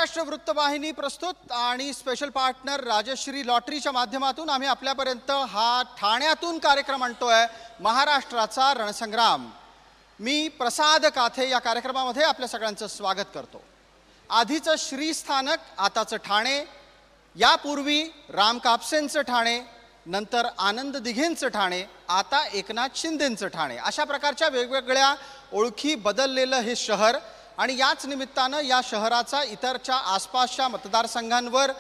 महाराष्ट्र वृत्तवाहिनी प्रस्तुत आणि स्पेशल पार्टनर राजश्री लॉटरीच्या माध्यमातून आम्ही आपल्यापर्यंत हा ठाण्यातून कार्यक्रम आणतोय, महाराष्ट्राचा रणसंग्राम। मी प्रसाद काथे या कार्यक्रमामध्ये आपल्या सगळ्यांचं स्वागत करतो। आधीचं श्रीस्थानक, आताचं ठाणे, यापूर्वी राम कापसेंचं ठाणे, नंतर आनंद दिघेंचं ठाणे, आता एकनाथ शिंदेंचं ठाणे, अशा प्रकारच्या वेगवेगळ्या ओळखी बदललेलं हे शहर। आणि याच निमित्तानं या शहराचा इतरच्या आसपासच्या मतदारसंघांवर,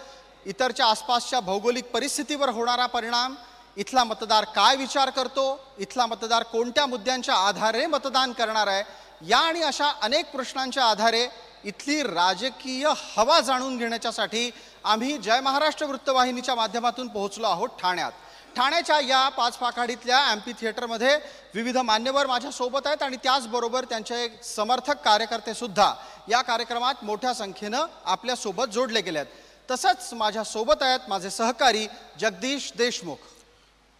इतरच्या आसपासच्या भौगोलिक परिस्थितीवर होणारा परिणाम, इथला मतदार काय विचार करतो, इथला मतदार कोणत्या मुद्द्यांच्या आधारे मतदान करणार आहे, या आणि अशा अनेक प्रश्नांच्या आधारे इथली राजकीय हवा जाणून घेण्यासाठी आम्ही जय महाराष्ट्र वृत्तवाहिनीच्या माध्यमातून पोहोचलो आहोत ठाण्यात। ठाण्याच्या या पाच पाखाडीतल्या एम्पी थिएटरमध्ये विविध मान्यवर माझ्या सोबत आहेत आणि त्याचबरोबर त्यांचे समर्थक कार्यकर्ते सुद्धा या कार्यक्रमात मोठ्या संख्येनं आपल्या सोबत जोडले गेले आहेत। तसंच माझ्या सोबत आहेत माझे सहकारी जगदीश देशमुख।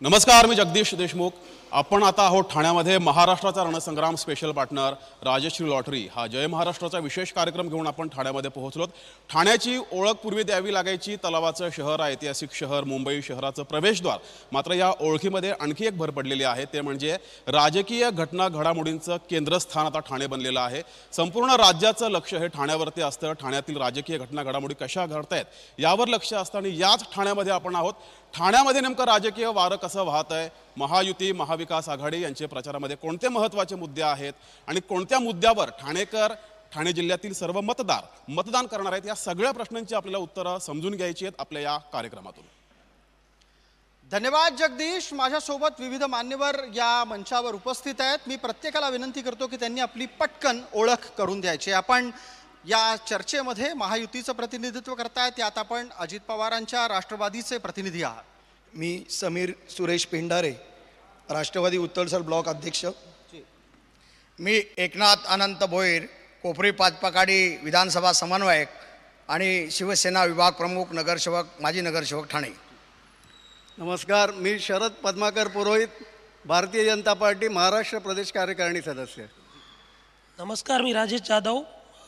नमस्कार, मी जगदीश देशमुख। आपण आता आहोत ठाण्यामध्ये महाराष्ट्राचा रणसंग्राम स्पेशल पार्टनर राजश्री लॉटरी हा जय महाराष्ट्राचा विशेष कार्यक्रम घेऊन आपण ठाण्यामध्ये पोहोचलो। ठाण्याची ओळख पूर्वी द्यावी लागायची, तलावाचं शहर, ऐतिहासिक शहर, मुंबई शहराचं प्रवेशद्वार। मात्र या ओळखीमध्ये आणखी एक भर पडलेली आहे, ते म्हणजे राजकीय घटना घडामोडींचं केंद्रस्थान आता ठाणे बनलेलं आहे। संपूर्ण राज्याचं लक्ष हे ठाण्यावरती असतं। ठाण्यातील राजकीय घटना घडामोडी कशा घडतायत यावर लक्ष असतं आणि याच ठाण्यामध्ये आपण आहोत। ठाण्यामध्ये नेमकं राजकीय वारं कसं वाहत आहे, महायुती महाविकास आघाडी यांच्या प्रचारामध्ये कोणते महत्त्वाचे मुद्दे आहेत आणि कोणत्या मुद्द्यावर ठाणेकर, ठाणे जिल्ह्यातील सर्व मतदार मतदान करणार आहेत, या सगळ्या प्रश्नांची आपल्याला उत्तरं समजून घ्यायची आहेत आपल्या या कार्यक्रमातून। धन्यवाद जगदीश। माझ्यासोबत विविध मान्यवर या मंचावर उपस्थित आहेत। मी प्रत्येकाला विनंती करतो की त्यांनी आपली पटकन ओळख करून द्यायची। आपण या चर्चेमध्ये महायुतीचं प्रतिनिधित्व करतायत, त्यात आपण अजित पवारांच्या राष्ट्रवादीचे प्रतिनिधी आहात। मी समीर सुरेश पेंढारे, राष्ट्रवादी उत्तरसर ब्लॉक अध्यक्ष। मी एकनाथ अनंत भोईर, कोपरी पाचपाकाडी विधानसभा समन्वयक आणि शिवसेना विभाग प्रमुख, नगरसेवक, माजी नगरसेवक ठाणे। नमस्कार, मी शरद पद्माकर पुरोहित, भारतीय जनता पार्टी महाराष्ट्र प्रदेश कार्यकारिणी सदस्य। नमस्कार, मी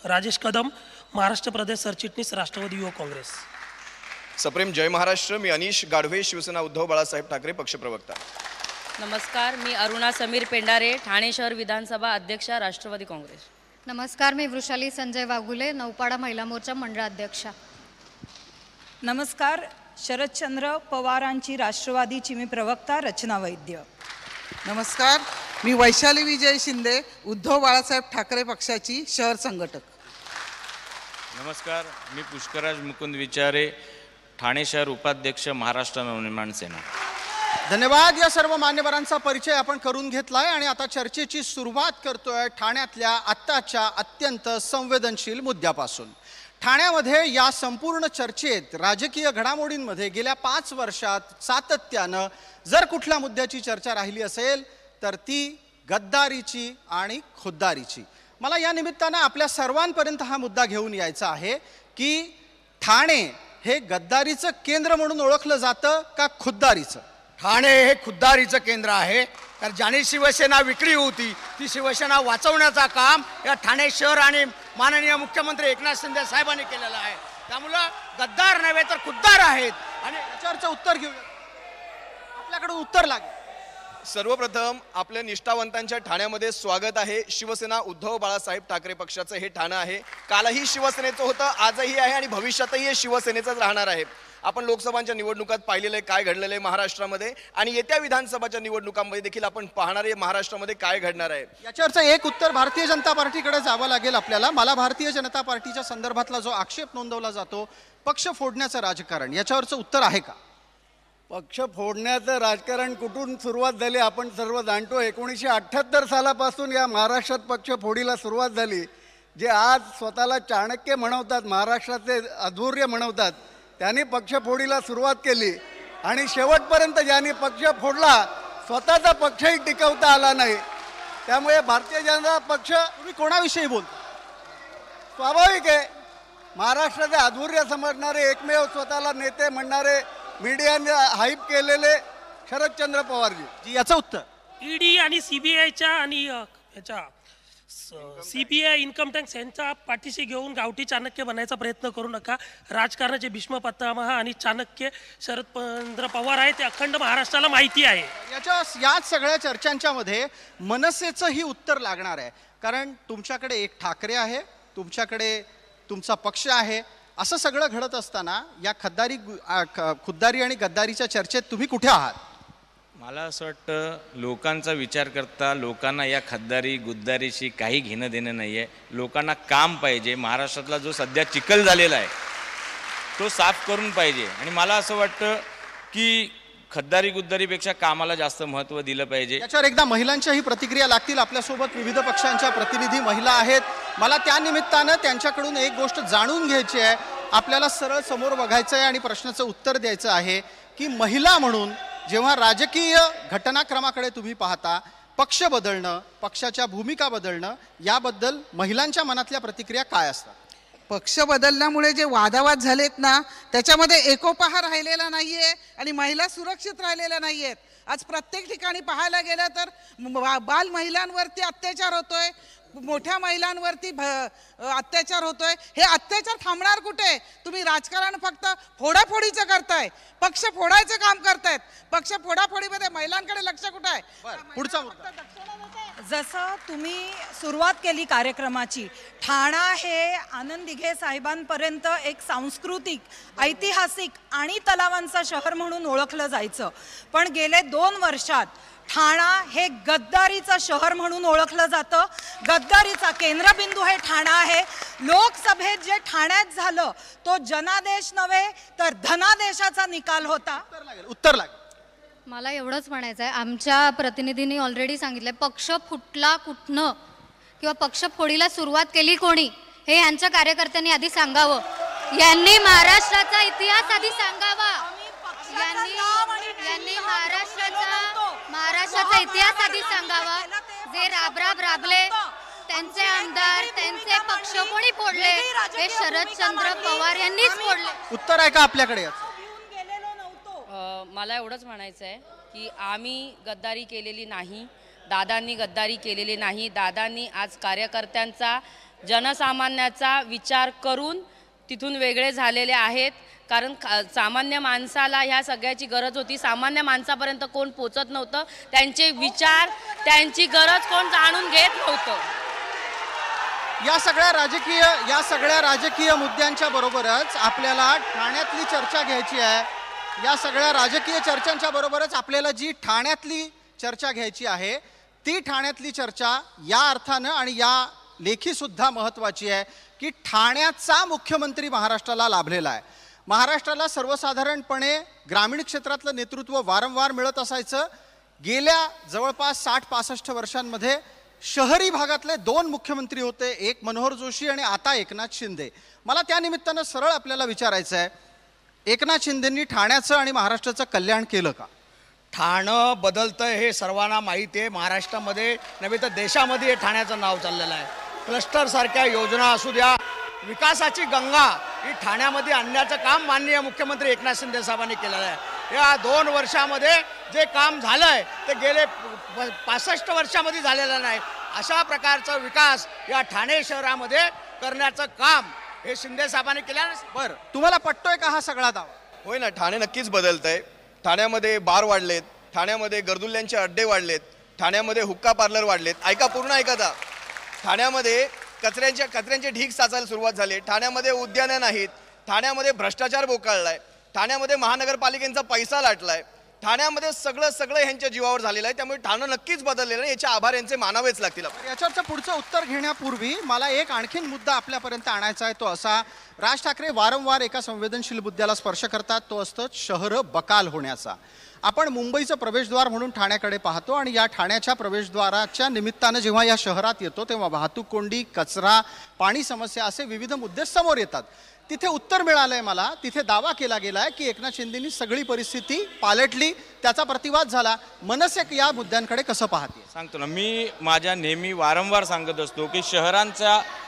राजेश कदम, महाराष्ट्र प्रदेश सरचिटणीस, राष्ट्रवादी युवक काँग्रेस। सप्रेम जय महाराष्ट्र, मी अनिश गाढवे, शिवसेना उद्धव बाळासाहेब ठाकरे पक्षप्रवक्ता। नमस्कार, मी अरुणा समीर पेंढारे, ठाणे शहर विधानसभा अध्यक्षा, राष्ट्रवादी काँग्रेस। नमस्कार, मी वृषाली संजय वाघुले, नौपाडा महिला मोर्चा मंडळ अध्यक्षा। नमस्कार, शरदचंद्र पवारांची राष्ट्रवादीची मी प्रवक्ता, रचना वैद्य। नमस्कार, मी वैशाली विजय शिंदे, उद्धव बाळासाहेब ठाकरे पक्षाची शहर संघटक। नमस्कार, मी पुष्कराज मुकुंद विचारे, ठाणे शहर उपाध्यक्ष, महाराष्ट्र नवनिर्माण सेना। धन्यवाद। या सर्व मान्यवरांचा परिचय आपण करून घेतलाय आणि आता चर्चेची सुरुवात करतोय ठाण्यातल्या आत्ताच्या अत्यंत संवेदनशील मुद्द्यापासून। ठाण्यामध्ये या संपूर्ण चर्चेत, राजकीय घडामोडींमध्ये गेल्या 5 वर्षात सातत्यानं जर कुठल्या मुद्द्याची चर्चा राहिली असेल तर ती गद्दारीची आणि खुद्दारीची। मला या निमित्तानं आपल्या सर्वांपर्यंत हा मुद्दा घेऊन यायचा आहे की ठाणे हे गद्दारीचं केंद्र म्हणून ओळखलं जातं का खुद्दारीचं? ठाणे हे खुद्दारीचं केंद्र आहे, कारण ज्याने शिवसेना विक्री होती ती शिवसेना वाचवण्याचं काम या ठाणे शहर आणि माननीय मुख्यमंत्री एकनाथ शिंदे साहेबांनी केलेलं आहे। त्यामुळं गद्दार नव्हे तर खुद्दार आहेत आणि याच्यावरचं उत्तर घेऊया, आपल्याकडून उत्तर लागेल। सर्वप्रथम आपल्या निष्ठावंतांच्या ठाण्यामध्ये स्वागत आहे। शिवसेना उद्धव बाळासाहेब ठाकरे पक्षाचं हे ठाणं आहे। कालही शिवसेनेचं होतं, आजही आहे आणि भविष्यातही हे शिवसेनेचंच राहणार आहे। आपण लोकसभांच्या निवडणुकात पाहिलेलं आहे काय घडलेलं आहे महाराष्ट्रामध्ये, आणि येत्या विधानसभाच्या निवडणुकांमध्ये देखील आपण पाहणार आहे महाराष्ट्रामध्ये काय घडणार आहे। याच्यावरचं एक उत्तर भारतीय जनता पार्टीकडे जावं लागेल आपल्याला। मला भारतीय जनता पार्टीच्या संदर्भातला जो आक्षेप नोंदवला जातो, पक्ष फोडण्याचं राजकारण, याच्यावरचं उत्तर आहे का? पक्ष फोडण्याचं राजकारण कुठून सुरुवात झाली आपण सर्व जाणतो। 1978 सालापासून या महाराष्ट्रात पक्ष फोडीला सुरुवात झाली। जे आज स्वतःला चाणक्य म्हणवतात, महाराष्ट्राचे अधूर्य म्हणवतात, त्यांनी पक्ष फोडीला सुरुवात केली आणि शेवटपर्यंत ज्यांनी पक्ष फोडला स्वतःचा पक्षही टिकवता आला नाही। त्यामुळे भारतीय जनता पक्ष, तुम्ही कोणाविषयी बोलता? स्वाभाविक आहे, महाराष्ट्राचे अधूर्य समजणारे, एकमेव स्वतःला नेते म्हणणारे, मीडियाने हाईप केलेले शरदचंद्र पवारजी। याचं उत्तर ईडी आणि सीबीआयच्या आणि याच्या CBI इन्कम टॅक्स यांच्या पाठीशी घेऊन गावठी चाणक्य बनायचा प्रयत्न करू नका. राजकारणाचे भीष्म पितामह आणि चाणक्य शरद पवार आहे, ते अखंड महाराष्ट्राला माहिती आहे. याच सगळ्या चर्चांच्या मध्ये मनसेचंही उत्तर लागणार आहे, कारण तुमच्याकडे एक ठाकरे आहे, तुमच्याकडे तुमचा पक्ष आहे. असं सगळं घडत असताना या खुद्दारी आणि गद्दारीच्या चर्चेत तुम्ही कुठे आहात? मला असं वाटतं लोकांचा विचार करता लोकांना या खद्दारी गुद्दारीशी काही घेणं देणं नाही आहे. लोकांना काम पाहिजे. महाराष्ट्रातला जो सध्या चिखल झालेला आहे तो साफ करून पाहिजे. आणि मला असं वाटतं की खद्दारी गुद्दारीपेक्षा कामाला जास्त महत्त्व दिलं पाहिजे. याच्यावर एकदा महिलांच्याही प्रतिक्रिया लागतील. आपल्यासोबत विविध पक्षांच्या प्रतिनिधी महिला आहेत. मला त्या निमित्तानं त्यांच्याकडून एक गोष्ट जाणून घ्यायची आहे. आपल्याला सरळ समोर बघायचं आहे आणि प्रश्नाचं उत्तर द्यायचं आहे की महिला म्हणून जेव्हा राजकीय घटनाक्रमाकडे तुम्ही पाहता, पक्ष बदलणं, पक्षाच्या भूमिका बदलणं, याबद्दल महिलांच्या मनातल्या प्रतिक्रिया काय असतात? पक्ष बदलल्यामुळे जे वादावाद झालेत ना, त्याच्यामध्ये एकोपा राहिलेला नाहीये आणि महिला सुरक्षित राहिलेल्या नाहीयेत. आज प्रत्येक ठिकाणी पाहायला गेलं तर बाल महिलांवरती अत्याचार होतोय, मोठ्या महिलांवरती अत्याचार होतोय. हे अत्याचार थांबणार कुठे? तुम्ही राजकारण फक्त फोडाफोडीचं करताय, पक्ष फोडायचं काम करतायत. पक्ष फोडाफोडीमध्ये महिलांकडे लक्ष कुठे आहे? पुढचा मुद्दा. जसं तुम्ही सुरुवात केली कार्यक्रमाची, ठाणा हे आनंद दिघे साहेबांपर्यंत एक सांस्कृतिक, ऐतिहासिक आणि तलावांचं शहर म्हणून ओळखलं जायचं, पण गेले 2 वर्षात ठाणा हे गद्दारीचं शहर म्हणून ओळखलं जातं. गद्दारीचा केंद्रबिंदू हे ठाणा आहे. लोकसभेत जे ठाण्यात झालं तो जनादेश नव्हे तर धनादेशाचा निकाल होता. उत्तर लागेल. मला एवढंच म्हणायचं आहे, आमच्या प्रतिनिधींनी ऑलरेडी सांगितलं, पक्ष फुटला कुठनं किंवा पक्ष फोडीला सुरुवात केली कोणी, हे यांच्या कार्यकर्त्यांनी आधी सांगावं. यांनी महाराष्ट्राचा इतिहास आधी सांगावा. यांनी महाराष्ट्राचा इतिहास आधी सांगावा. जे राबले त्यांचे आमदार, त्यांचे पक्ष कोणी फोडले? हे शरदचंद्र पवार यांनीच फोडले. उत्तर आहे का आपल्याकडे? मला एवढंच म्हणायचं आहे की आम्ही गद्दारी केलेली नाही, दादांनी गद्दारी केलेली नाही. दादांनी आज कार्यकर्त्यांचा, जनसामान्याचा विचार करून तिथून वेगळे झालेले आहेत. कारण सामान्य माणसाला ह्या सगळ्याची गरज होती. सामान्य माणसापर्यंत कोण पोचत नव्हतं. त्यांचे विचार, त्यांची गरज कोण जाणून घेत नव्हतं. या सगळ्या राजकीय मुद्द्यांच्या बरोबरच आपल्याला ठाण्यातली चर्चा घ्यायची आहे. या सगळ्या राजकीय चर्चांच्या बरोबरच आपल्याला जी ठाण्यातली चर्चा घ्यायची आहे, ती ठाण्यातली चर्चा या अर्थानं आणि या लेखी सुद्धा महत्त्वाची आहे की ठाण्याचा मुख्यमंत्री महाराष्ट्राला लाभलेला आहे. महाराष्ट्राला सर्वसाधारणपणे ग्रामीण क्षेत्रातलं नेतृत्व वारंवार मिळत असायचं. गेल्या जवळपास 60-65 वर्षांमध्ये शहरी भागातले 2 मुख्यमंत्री होते, एक मनोहर जोशी आणि आता एकनाथ शिंदे. मला त्या निमित्तानं सरळ आपल्याला विचारायचं आहे, एकनाथ शिंदेंनी ठाण्याचं आणि महाराष्ट्राचं कल्याण केलं का? ठाणं बदलतं हे सर्वांना माहिती आहे. महाराष्ट्रामध्ये नव्हे तर देशामध्ये ठाण्याचं नाव चाललेलं आहे. क्लस्टरसारख्या योजना असू द्या, विकासाची गंगा ही ठाण्यामध्ये आणण्याचं काम माननीय मुख्यमंत्री एकनाथ शिंदे साहेबांनी केलेलं आहे. या 2 वर्षामध्ये जे काम झालं आहे ते गेले 65 वर्षामध्ये झालेलं नाही. अशा प्रकारचा विकास या ठाणे शहरामध्ये करण्याचं काम हे शिंदे साहेबांनी केलं. बरं, तुम्हाला पटतोय का हा सगळा दावा? होय ना, ठाणे नक्कीच बदलत आहे. ठाण्यामध्ये बार वाढलेत, ठाण्यामध्ये गर्दुल्ल्यांचे अड्डे वाढलेत, ठाण्यामध्ये हुक्का पार्लर वाढलेत. ऐका, पूर्ण ऐका आता. ठाण्यामध्ये कचऱ्यांचे ढीग साचायला सुरुवात झाली. ठाण्यामध्ये उद्यानं नाहीत. ठाण्यामध्ये भ्रष्टाचार बोकाळलाय. ठाण्यामध्ये महानगरपालिकेचा पैसा लाटलाय. ठाण्यामध्ये सगळं ह्यांच्या जीवावर झालेलं आहे. त्यामुळे ठाणं नक्कीच बदललेलं आहे. याचे आभार यांचे मानावेच लागतील. याच्यावरचं पुढचं उत्तर घेण्यापूर्वी मला एक आणखीन मुद्दा आपल्यापर्यंत आणायचा आहे. तो असा, राज ठाकरे वारंवार एका संवेदनशील मुद्द्याला स्पर्श करतात. तो असतो शहरं बकाल होण्याचा. आपण मुंबईचं प्रवेशद्वार म्हणून ठाण्याकडे पाहतो आणि या ठाण्याच्या प्रवेशद्वाराच्या निमित्तानं जेव्हा या शहरात येतो तेव्हा वाहतूक कोंडी, कचरा, पाणी समस्या असे विविध मुद्दे समोर येतात. तिथे उत्तर मिळालंय मला. तिथे दावा केला गेलाय की एकनाथ शिंदेंनी सगळी परिस्थिती पालटली, त्याचा प्रतिवाद झाला. मनसे या मुद्द्यांकडे कसं पाहते? सांगतो ना, मी माझ्या नेहमी वारंवार सांगत असतो की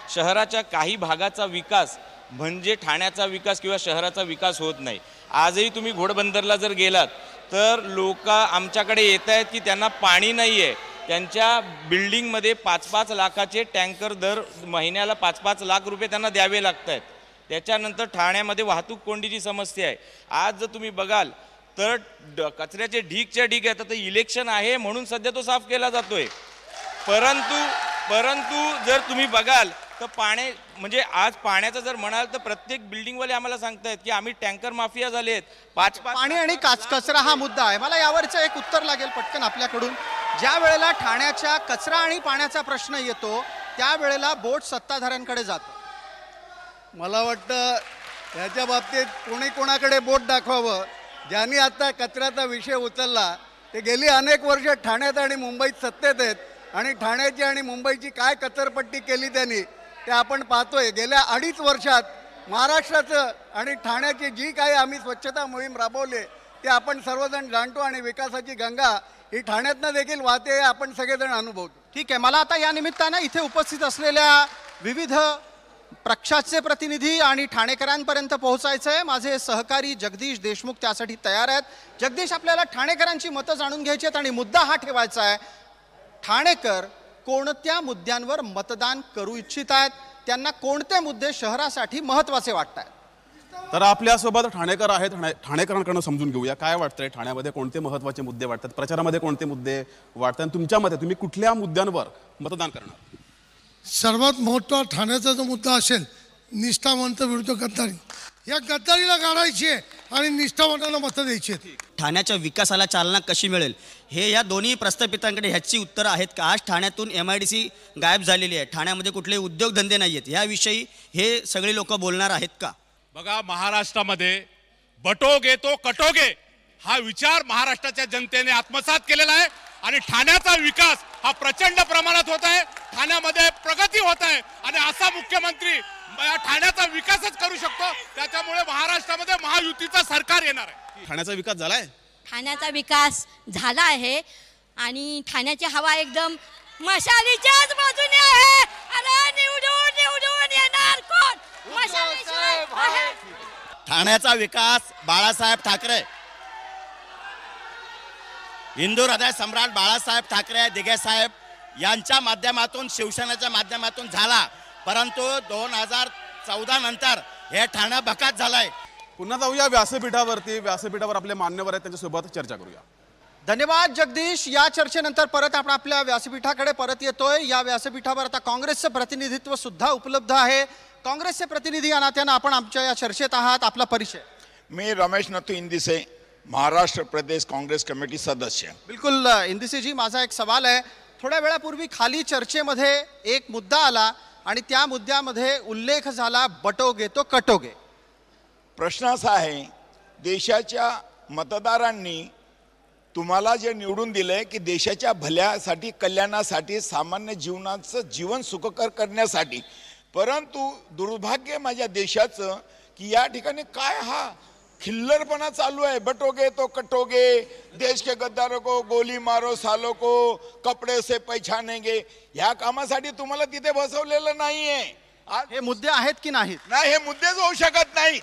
शहराच्या काही भागाचा विकास म्हणजे ठाण्याचा विकास किंवा शहराचा विकास होत नाही. आजही तुम्ही घोडबंदरला जर गेलात तर लोक आमच्याकडे येत आहेत की त्यांना पाणी नाही आहे, त्यांच्या बिल्डिंगमध्ये 5-5 लाखाचे टँकर दर महिन्याला 5-5 लाख रुपये त्यांना द्यावे लागत आहेत. त्याच्यानंतर ठाण्यामध्ये वाहतूक कोंडीची समस्या आहे. आज जर तुम्ही बघाल तर कचऱ्याचे ढीगच्या ढीग येतात. तर इलेक्शन आहे म्हणून सध्या तो साफ केला जातोय. परंतु जर तुम्ही बघाल तर म्हणजे आज पाण्याचं जर म्हणाल तर प्रत्येक बिल्डिंगवाले आम्हाला सांगतायत की आम्ही टँकर माफिया झालेत. 5 पाणी आणि कचरा हा मुद्दा आहे. मला यावरचं एक उत्तर लागेल पटकन आपल्याकडून. ज्या वेळेला ठाण्याच्या कचरा आणि पाण्याचा प्रश्न येतो त्यावेळेला बोट सत्ताधाऱ्यांकडे जातो. मला वाटतं ह्याच्या बाबतीत कोणी कोणाकडे बोट दाखवावं. ज्यांनी आता कचऱ्याचा विषय उचलला ते गेली अनेक वर्ष ठाण्यात आणि मुंबईत सत्तेत आहेत आणि ठाण्याची आणि मुंबईची काय कचरपट्टी केली त्यांनी ते आपण पाहतोय. गेल्या 2.5 वर्षात महाराष्ट्राचं आणि ठाण्याची जी काही आम्ही स्वच्छता मोहीम राबवली ते आपण सर्वजण जाणतो आणि विकासाची गंगा ही ठाण्यातनं देखील वाहते हे आपण सगळेजण अनुभवतो. ठीक आहे. मला आता या निमित्तानं इथे उपस्थित असलेल्या विविध पक्षाचे प्रतिनिधी आणि ठाणेकरांपर्यंत पोहोचायचं आहे. माझे सहकारी जगदीश देशमुख त्यासाठी तयार आहेत. जगदीश, आपल्याला ठाणेकरांची मतं जाणून घ्यायची आहेत आणि मुद्दा हा ठेवायचा आहे, ठाणेकर कोणत्या मुद्द्यांवर मतदान करू इच्छित आहेत, त्यांना कोणते मुद्दे शहरासाठी महत्त्वाचे वाटत आहेत. तर आपल्यासोबत ठाणेकर आहेत. ठाणेकरांकडून समजून घेऊया काय वाटतंय, ठाण्यामध्ये कोणते महत्त्वाचे मुद्दे वाटतात, प्रचारामध्ये कोणते मुद्दे वाटतात, तुमच्या मते तुम्ही कुठल्या मुद्द्यांवर मतदान करणार. सर्वात मोठा ठाण्याचा जो मुद्दा असेल निष्ठावंत विरुद्ध गद्दारी, या गद्दारीला गाडायची आहे आणि निष्ठावंतांना मतं द्यायची आहेत. ठाण्याच्या विकासाला चालना कशी मिळेल हे या दोन्ही प्रस्थापितांकडे ह्याची उत्तरं आहेत का. आज ठाण्यातून MIDC गायब झालेली आहे, ठाण्यामध्ये कुठलेही उद्योगधंदे नाही आहेत, ह्याविषयी हे सगळे लोक बोलणार आहेत का. बघा, महाराष्ट्रामध्ये बटोगे तो कटोगे हा विचार महाराष्ट्राच्या जनतेने आत्मसात केलेला आहे आणि ठाण्याचा विकास हा प्रचंड प्रमाणात होत आहे. ठाण्यामध्ये प्रगती होत आहे आणि असा मुख्यमंत्री ठाण्याचा विकासच करू शकतो. त्याच्यामुळे महाराष्ट्रामध्ये महायुतीचं सरकार येणार आहे. ठाण्याचा विकास झालाय, ठाण्याचा विकास झाला आहे आणि ठाण्याची हवा एकदम मशालीच्याच बाजूने आहे. अरे निवडून येणार कोण? मशालीशिवाय आहे. ठाण्याचा विकास बाळासाहेब ठाकरे, हिंदू हृदय सम्राट बाळासाहेब ठाकरे दिघे साहेब यांच्या माध्यमातून, शिवसेनेच्या माध्यमातून झाला. परंतु 2014 नंतर हे ठाणं बकात झालंय. पुन्हा जाऊया व्यासपीठावर आपले मान्यवर आहेत, त्यांच्यासोबत चर्चा करूया. धन्यवाद जगदीश. या चर्चेनंतर परत आपण आपल्या व्यासपीठाकडे परत येतोय. या व्यासपीठावर आता काँग्रेसचं प्रतिनिधित्व सुद्धा उपलब्ध आहे. काँग्रेसचे प्रतिनिधी या नात्यानं आपण आमच्या या चर्चेत आहात. आपला परिचय. मी रमेश नथू इंदिसे, महाराष्ट्र प्रदेश काँग्रेस कमिटी सदस्य. बिलकुल इंदिसेजी, माझा एक सवाल आहे. थोड्या वेळापूर्वी खाली चर्चेमध्ये एक मुद्दा आला आणि त्या मुद्द्यामध्ये उल्लेख झाला बटोगे तो कटोगे. प्रश्न असा आहे, देशाच्या मतदारांनी तुम्हाला जे निवडून दिलंय की देशाच्या भल्यासाठी, कल्याणासाठी, सामान्य जीवन सुखकर करण्यासाठी, परंतु दुर्भाग्य माझ्या देशाचं की या ठिकाणी काय हा खिल्लरपणा चालू आहे. बटोगे तो कटोगे, देश के गद्दारों को गोली मारो, सालों को कपडे से पहचानेंगे, ह्या कामासाठी तुम्हाला तिथे बसवलेलं नाहीये. हे मुद्दे आहेत की नाहीत? नाही, हे मुद्देच होऊ शकत नाही.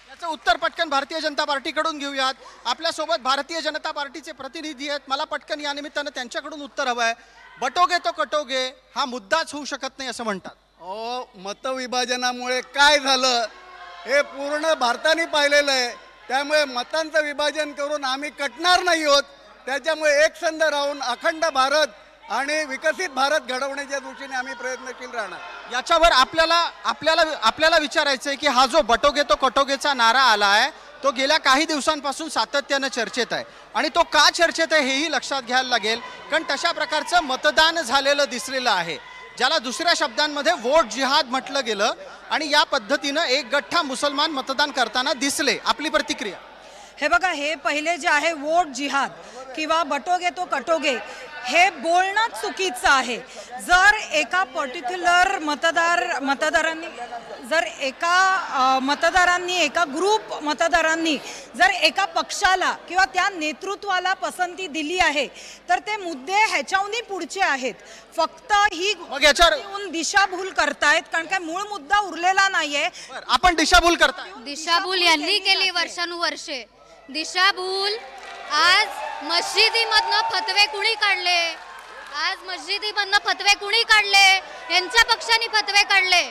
याचं उत्तर पटकन भारतीय जनता पार्टीकडून घेऊयात. आपल्यासोबत भारतीय जनता पार्टीचे प्रतिनिधी आहेत. मला पटकन या निमित्तानं त्यांच्याकडून उत्तर हवं आहे. बटोगे तो कटोगे हा मुद्दाच होऊ शकत नाही असं म्हणतात. मतविभाजनामुळे काय झालं हे पूर्ण भारताने पाहिलेलं आहे. त्यामुळे मतांचं विभाजन करून आम्ही कटणार नाही आहोत. त्याच्यामुळे एकसंध राहून अखंड भारत आणि विकसित भारत घडवण्याच्या दृष्टीने आम्ही प्रयत्नशील राहणार. याच्यावर आपल्याला विचारायचं आहे की हा जो बटोगे तो कटोगेचा नारा आला आहे तो गेल्या काही दिवसांपासून सातत्यानं चर्चेत आहे आणि तो का चर्चेत आहे हेही लक्षात घ्यायला लागेल. कारण तशा प्रकारचं मतदान झालेलं दिसलेलं आहे, ज्याला दुसऱ्या शब्दांमध्ये वोट जिहाद म्हटलं गेलं आणि या पद्धतीनं एक गठ्ठा मुसलमान मतदान करताना दिसले. आपली प्रतिक्रिया. हे बघा, हे पहिले जे आहे वोट जिहाद किंवा बटोगे तो कटोगे हे बोलणं चुकीचं आहे. जर एका पर्टिक्युलर मतदारांनी एका ग्रुप मतदारांनी जर एका पक्षाला किंवा त्या नेतृत्वाला पसंती दिली आहे तर ते मुद्दे ह्याच्याहूनही पुढचे आहेत. फक्त ही दिशाभूल करतायत, कारण काय मूळ मुद्दा उरलेला नाहीये. आपण दिशाभूल करताय. दिशाभूल यांनी केली वर्षानुवर्षे. दिशाभूल आज मस्जिदीमधनं फतवे कुणी काढले, आज मस्जिदीमधनं फतवे कुणी काढले? यांच्या पक्षाने फतवे काढले.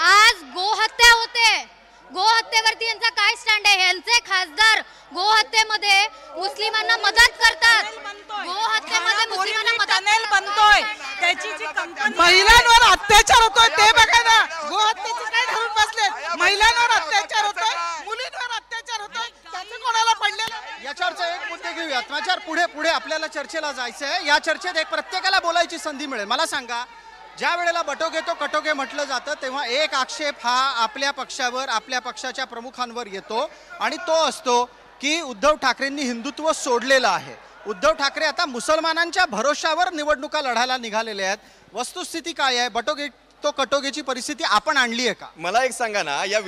आज गोहत्या होते, गोहत्येवरती यांचा काय स्टँड आहे? यांचे खासदार गोहत्येमध्ये मुस्लिमांना मदत करतात, गोहत्येमध्ये मुस्लिमांना मदत बनतोय. त्याची जी महिलांवर अत्याचार होतोय ते बघा ना. गोहत्येचे काय धरून बसले? महिलांवर अत्याचार होतोय, मुलींवर अत्याचार होतोय, त्याचं कोणाला पडलेलं? याच्यावरचा एक मुद्दे घेऊयात. माझ्यावर पुढे पुढे आपल्याला चर्चेला जायचं आहे. या चर्चेत एक प्रत्येकाला बोलायची संधी मिळेल. मला सांगा, ज्या वेळेला बटोगे तो कटोगे म्हटलं जातं तेव्हा एक आक्षेप हा आपल्या पक्षावर, आपल्या पक्षाच्या प्रमुखांवर येतो आणि तो असतो की उद्धव ठाकरेंनी हिंदुत्व सोडलेलं आहे. उद्धव ठाकरे आता मुसलमानांच्या भरोशावर निवडणुका लढायला निघालेले आहेत. वस्तुस्थिती काय आहे? बटोगे तो कटोगेची परिस्थिती आपण आणली आहे का? मला एक सांगा ना, या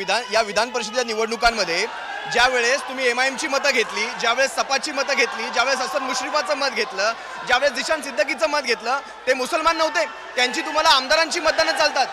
विधान परिषदेच्या निवडणुकांमध्ये ज्या वेळेस तुम्ही MIMची मतं घेतली, ज्यावेळेस सपाची मतं घेतली, ज्यावेळेस हसन मुश्रीफाचं मत घेतलं, ज्यावेळेस दिशान सिद्दीकीचं मत घेतलं, ते मुसलमान नव्हते. त्यांची तुम्हाला आमदारांची मतदानं चालतात.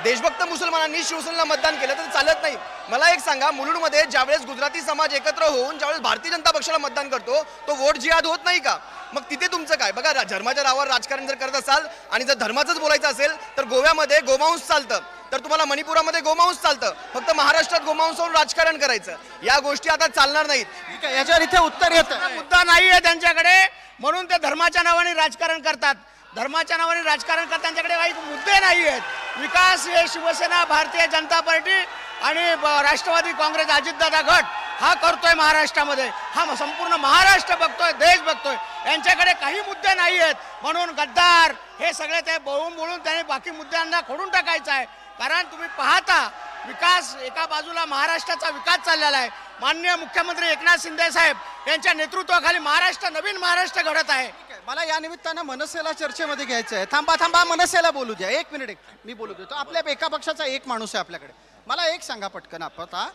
देशभक्त मुसलमानांनी शिवसेनेला मतदान केलं तर चालत नाही. मला एक सांगा, मुलुंडमध्ये ज्यावेळेस गुजराती समाज एकत्र होऊन ज्यावेळेस भारतीय जनता पक्षाला मतदान करतो तो वोट जिहाद होत नाही का? मग तिथे तुमचं काय? बघा, धर्माच्या नावावर राजकारण जर करत असाल आणि जर धर्माचंच बोलायचं असेल तर गोव्यामध्ये गोमांस चालतं, तर तुम्हाला मणिपुरामध्ये गोमांस चालतं. फक्त महाराष्ट्रात गोमांसावरून राजकारण करायचं, या गोष्टी आता चालणार नाहीत. याच्यावर इथे उत्तर येतं. मुद्दा नाही आहे त्यांच्याकडे, म्हणून ते धर्माच्या नावाने राजकारण करतात. धर्माच्या नावाने राजकारण करतात, त्यांच्याकडे काही मुद्दे नाही आहेत. विकास हे शिवसेना, भारतीय जनता पार्टी आणि राष्ट्रवादी काँग्रेस, अजितदादा गट हा करतोय महाराष्ट्रामध्ये. हा संपूर्ण महाराष्ट्र बघतोय, देश बघतोय. यांच्याकडे काही मुद्दे नाही आहेत. म्हणून गद्दार हे सगळे ते बोलून त्यांनी बाकी मुद्द्यांना खोडून टाकायचं आहे. कारण तुम्ही पाहता, विकास एका बाजूला महाराष्ट्राचा विकास चाललेला आहे. माननीय मुख्यमंत्री एकनाथ शिंदे साहेब यांच्या नेतृत्वाखाली महाराष्ट्र, नवीन महाराष्ट्र घडत आहे. मला या निमित्तानं मनसेला चर्चेमध्ये घ्यायचं आहे. थांबा, मनसेला बोलू द्या. एक मिनिट, मी बोलू देतो. आपल्या एका पक्षाचा एक माणूस आहे आपल्याकडे. मला एक सांगा पटकन, आता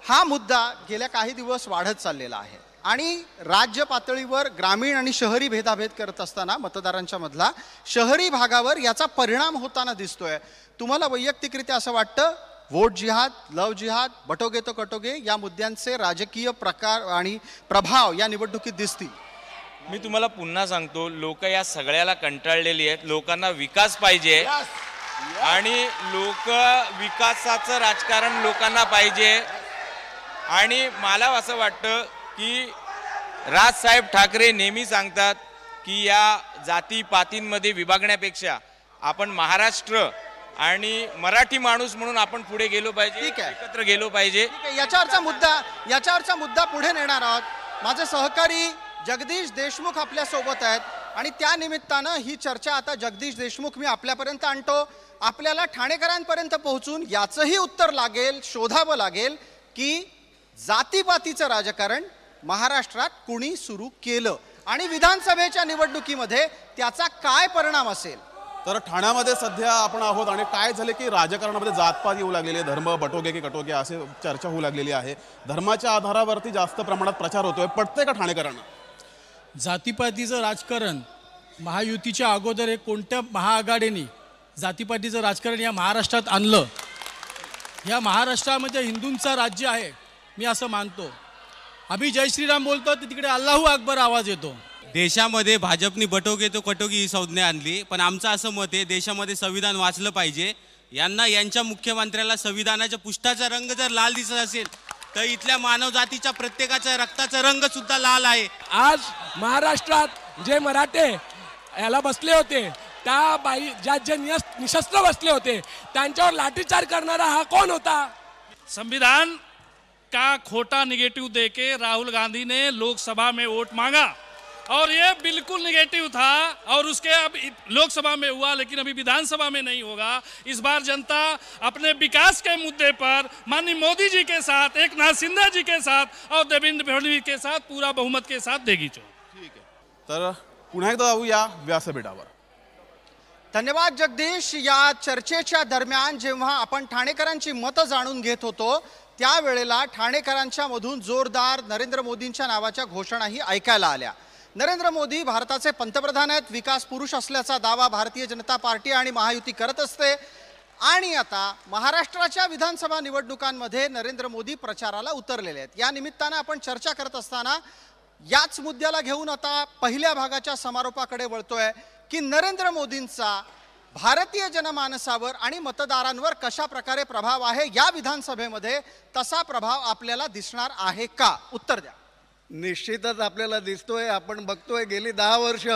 हा मुद्दा गेल्या काही दिवस वाढत चाललेला आहे आणि राज्य पातळीवर ग्रामीण आणि शहरी भेदाभेद करत असताना मतदारांच्या मधला शहरी भागावर याचा परिणाम होताना दिसतोय. तुम्हाला वैयक्तिकरित्या असं वाटतं वोट जिहाद, लव जिहाद, बटोगे तो कटोगे या मुद्द्यांचे राजकीय प्रकार आणि प्रभाव या निवडणुकीत दिसतील? मी तुम्हाला पुन्हा सांगतो, लोक या सगळ्याला कंटाळलेली आहेत. लोकांना विकास पाहिजे आणि लोक विकासाचं राजकारण लोकांना पाहिजे. आणि मला असं वाटतं की राजसाहेब ठाकरे नेहमी सांगतात की या जातीपातींमध्ये विभागण्यापेक्षा आपण महाराष्ट्र आणि मराठी माणूस म्हणून आपण पुढे गेलो पाहिजे, एकत्र गेलो पाहिजे. याच्यावरचा मुद्दा पुढे नेणार आहोत. माझे सहकारी जगदीश देशमुख आपल्या सोबत आहेत आणि त्या निमित्तानं ही चर्चा आता जगदीश देशमुख मी आपल्यापर्यंत आणतो. आपल्याला ठाणेकरांपर्यंत पोहोचून याचंही उत्तर लागेल, शोधावं लागेल की जातीपातीचं राजकारण महाराष्ट्रात कुणी सुरू केलं आणि विधानसभेच्या निवडणुकीमध्ये त्याचा काय परिणाम असेल. तर ठाण्यामध्ये सध्या आपण आहोत आणि काय झाले की राजकारणामध्ये जातपात येऊ लागलेली आहे. धर्म बटोगे की कटोगे असे चर्चा होऊ लागलेली आहे. धर्माच्या आधारावरती जास्त प्रमाणात प्रचार होतोय. पटतंय का ठाणेकरांना? जातीपातीचं राजकारण महायुतीच्या अगोदर एक कोणत्या महाआघाडीने जातीपातीचं राजकारण या महाराष्ट्रात आणलं? या महाराष्ट्रामध्ये हिंदूंचं राज्य आहे मी असं मानतो. आम्ही जय श्रीराम बोलतो तर तिकडे अल्लाहू अकबर आवाज येतो. देशामध्ये भाजपनी बटोगे तो कटोगी ही संज्ञा आणली, पण आमचं असं मत आहे देशामध्ये संविधान वाचलं पाहिजे. यांना यांच्या मुख्यमंत्र्याला संविधानाच्या पुष्ठाचा रंग जर लाल दिसत असेल तर इथल्या मानवजातीच्या प्रत्येकाचा रक्ताचा रंग सुद्धा लाल आहे. आज महाराष्ट्रात जे मराठे याला बसले होते, त्या बाई जे निशस्त्र बसले होते त्यांच्यावर लाठीचार्ज करणारा हा कोण होता? संविधान का खोटा निगेटिव देके राहुल गांधी ने लोकसभा में वोट मांगा और ये बिल्कुल निगेटिव था और उसके अब लोकसभा में हुआ लेकिन अभी विधानसभा में नहीं होगा. इस बार जनता अपने विकास के मुद्दे पर माननीय मोदी जी के साथ, एकनाथ शिंदे जी के साथ और देवेंद्र फडणवीस के साथ पूरा बहुमत के साथ देगी. ठीक आहे, तर पुन्हा एकदा जाऊया व्यासपीठावर. धन्यवाद जगदीश. या चर्चेच्या दरम्यान जेव्हा आपण ठाणेकरांची मतं जाणून घेत होतो त्यावेळेला ठाणेकरांच्या मधून जोरदार नरेंद्र मोदींच्या नावाच्या घोषणाही ऐकायला आल्या. नरेंद्र मोदी भारताचे पंतप्रधान आहेत, विकास पुरुष असल्याचा दावा भारतीय जनता पार्टी आणि महायुती करत असते आणि आता महाराष्ट्राच्या विधानसभा निवडणुकांमध्ये नरेंद्र मोदी प्रचाराला उतरलेले आहेत. या निमित्तानं आपण चर्चा करत असताना याच मुद्द्याला घेऊन आता पहिल्या भागाच्या समारोपाकडे वळतोय की नरेंद्र मोदींचा भारतीय जनमानसावर आणि मतदारांवर कशा प्रकारे प्रभाव आहे या विधानसभेमध्ये तसा प्रभाव आपल्याला दिसणार आहे का? उत्तर द्या. निश्चितच आपल्याला दिसतोय. आपण बघतोय गेली 10 वर्ष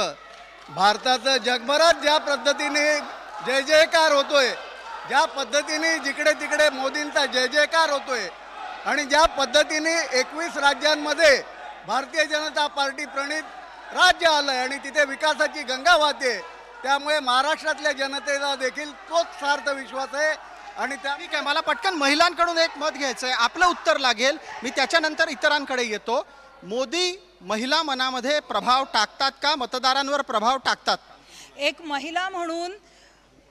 भारताचं जगभरात ज्या पद्धतीने जय जयकार होतोय, ज्या पद्धतीने जिकडे तिकडे मोदींचा जय जयकार होतोय आणि ज्या पद्धतीने 21 राज्यांमध्ये भारतीय जनता पार्टी प्रणित राज्य आलंय आणि तिथे विकासाची गंगा वाहते, त्यामुळे महाराष्ट्रातल्या जनतेला देखील तोच सार्थ विश्वास आहे. आणि त्या ठीक आहे, मला पटकन महिलांकडून एक मत घ्यायचं आहे, आपलं उत्तर लागेल. मी त्याच्यानंतर इतरांकडे येतो. मोदी महिला मनामध्ये प्रभाव टाकतात का? मतदारांवर प्रभाव टाकतात? एक महिला म्हणून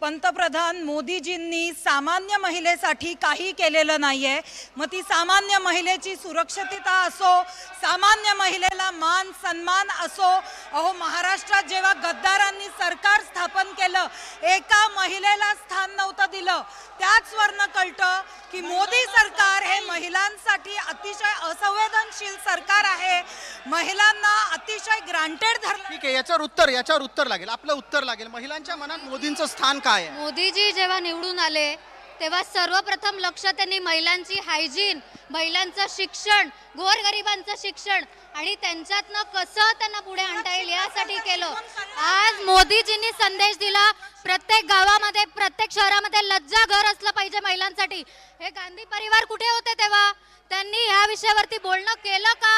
पंतप्रधान मोदीजींनी सामान्य महिलेसाठी काही केलेलं नाहीये. मग ती सामान्य महिलेची सुरक्षितता असो, सामान्य महिलेला मान सन्मान असो. अहो, महाराष्ट्रात जेव्हा गद्दारांनी सरकार स्थापन केलं, एका महिलेला स्थान नव्हतं दिलं. त्याचवरनं कळतं की मोदी सरकार हे महिलांसाठी अतिशय असंवेदनशील सरकार आहे. महिलांना अतिशय ग्रांटेड धरलं. ठीक आहे, याच्यावर उत्तर लागेल, आपलं उत्तर लागेल. महिलांच्या मनात मोदींचं स्थान काय आहे? मोदीजी जेव्हा निवडून आले तेव्हा सर्वप्रथम लक्ष त्यांनी महिलांची हायजीन, महिलांचं शिक्षण, गोरगरिबांचं शिक्षण आणि त्यांच्यातनं कसं त्यांना पुढे आणता येईल यासाठी केलं. आज मोदीजींनी संदेश दिला, प्रत्येक गावामध्ये, प्रत्येक शहरामध्ये लज्जा घर असलं पाहिजे महिलांसाठी. हे गांधी परिवार कुठे होते तेव्हा? त्यांनी ह्या विषयावरती बोलणं केलं का?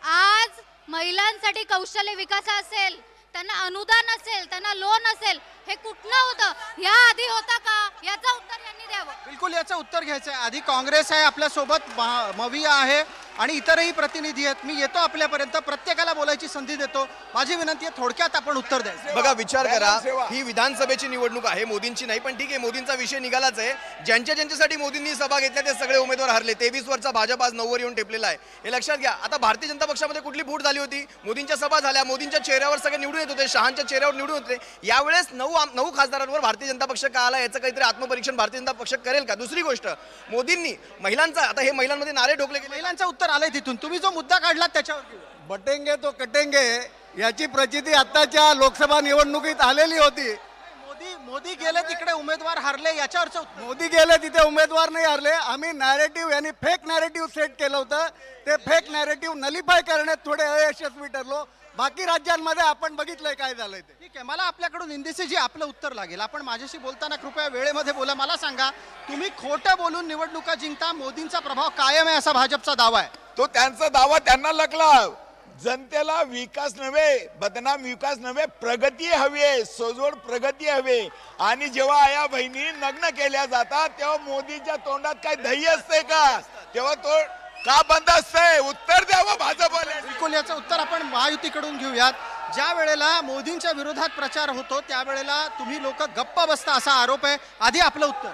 आज महिलांसाठी कौशल्य विकास असेल, त्यांना अनुदान असेल, त्यांना लोन असेल, हे कुठलं होतं? या आधी होता का? याचं उत्तर यांनी द्यावं. बिलकुल, याचं उत्तर घ्यायचं आहे. आधी काँग्रेस आहे आपल्यासोबत, मविया आहे आणि इतरही प्रतिनिधी आहेत. मी येतो आपल्यापर्यंत, प्रत्येकाला बोलायची संधी देतो. माझी विनंती आहे थोडक्यात आपण उत्तर द्यायचं. बघा, विचार करा, ही विधानसभेची निवडणूक आहे, मोदींची नाही. पण ठीक आहे, मोदींचा विषय निघालाच आहे. ज्यांच्यासाठी मोदींनी सभा घेतल्या ते सगळे उमेदवार हरले. 23 वरचा भाजप आज 9 वर येऊन टेपलेला आहे. हे लक्षात घ्या. आता भारतीय जनता पक्षामध्ये कुठली फूट झाली होती? मोदींच्या सभा झाल्या, मोदींच्या चेहऱ्यावर सगळे निवडून येत होते, शहांच्या चेहऱ्यावर निवडून होते. यावेळेस 9 खासदारांवर भारतीय जनता पक्ष का आला याचं काहीतरी आत्मपरीक्षण भारतीय जनता पक्ष करेल का? दुसरी गोष्ट, मोदींनी महिलांचा, आता हे महिलांमध्ये नारे ठोकले गेले, महिलांचं उत्तर आलंय तिथून. तुम्ही जो मुद्दा काढला त्याच्यावर बटेंगे तो कटेंगे याची प्रचिती आताच्या लोकसभा निवडणुकीत आलेली होती. मोदी गेले तिकडे उमेदवार हरले, याच्यावरचं मोदी गेले तिथे उमेदवार नाही हरले. आम्ही नॅरेटिव्ह यांनी फेक नॅरेटिव्ह सेट केलं होतं. ते फेक नॅरेटिव्ह नलिफाय करण्यात थोडे अयशस्वी ठरलो. बाकी राज्यांमध्ये आपण बघितलंय काय झालंय ते. ठीक आहे, मला आपल्याकडून इंदिसेजी आपलं उत्तर लागेल. आपण माझ्याशी बोलताना कृपया वेळेमध्ये बोला. मला सांगा, तुम्ही खोटं बोलून निवडणुका जिंकता, मोदींचा प्रभाव कायम आहे असा भाजपचा दावा आहे. तो त्यांचा दावा त्यांना लागला. जनतेला विकास नव्हे, बदनाम विकास नव्हे, प्रगती हवी आहे, सोजवळ प्रगती हवी. आणि जेव्हा आया बहिणी नग्न केल्या जातात तेव्हा मोदीच्या तोंडात काय दही असते का? तेव्हा तो का बंद असतंय? उत्तर द्यावं भाजपला. बिलकुल, याचं उत्तर आपण महायुतीकडून घेऊयात. ज्या वेळेला मोदींच्या विरोधात प्रचार होतो त्यावेळेला तुम्ही लोक गप्प बसता असा आरोप आहे. आधी आपलं उत्तर.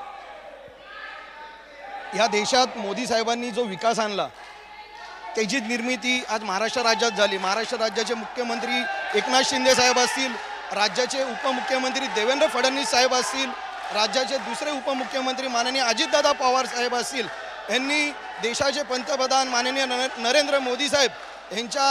या देशात मोदी साहेबांनी जो विकास आणला त्याची निर्मिती आज महाराष्ट्र राज्यात झाली. महाराष्ट्र राज्याचे मुख्यमंत्री एकनाथ शिंदे साहेब असतील, राज्याचे उपमुख्यमंत्री देवेंद्र फडणवीस साहेब असतील, राज्याचे दुसरे उपमुख्यमंत्री माननीय अजितदादा पवार साहेब असतील, यांनी देशाचे पंतप्रधान माननीय नरेंद्र मोदी साहेब यांच्या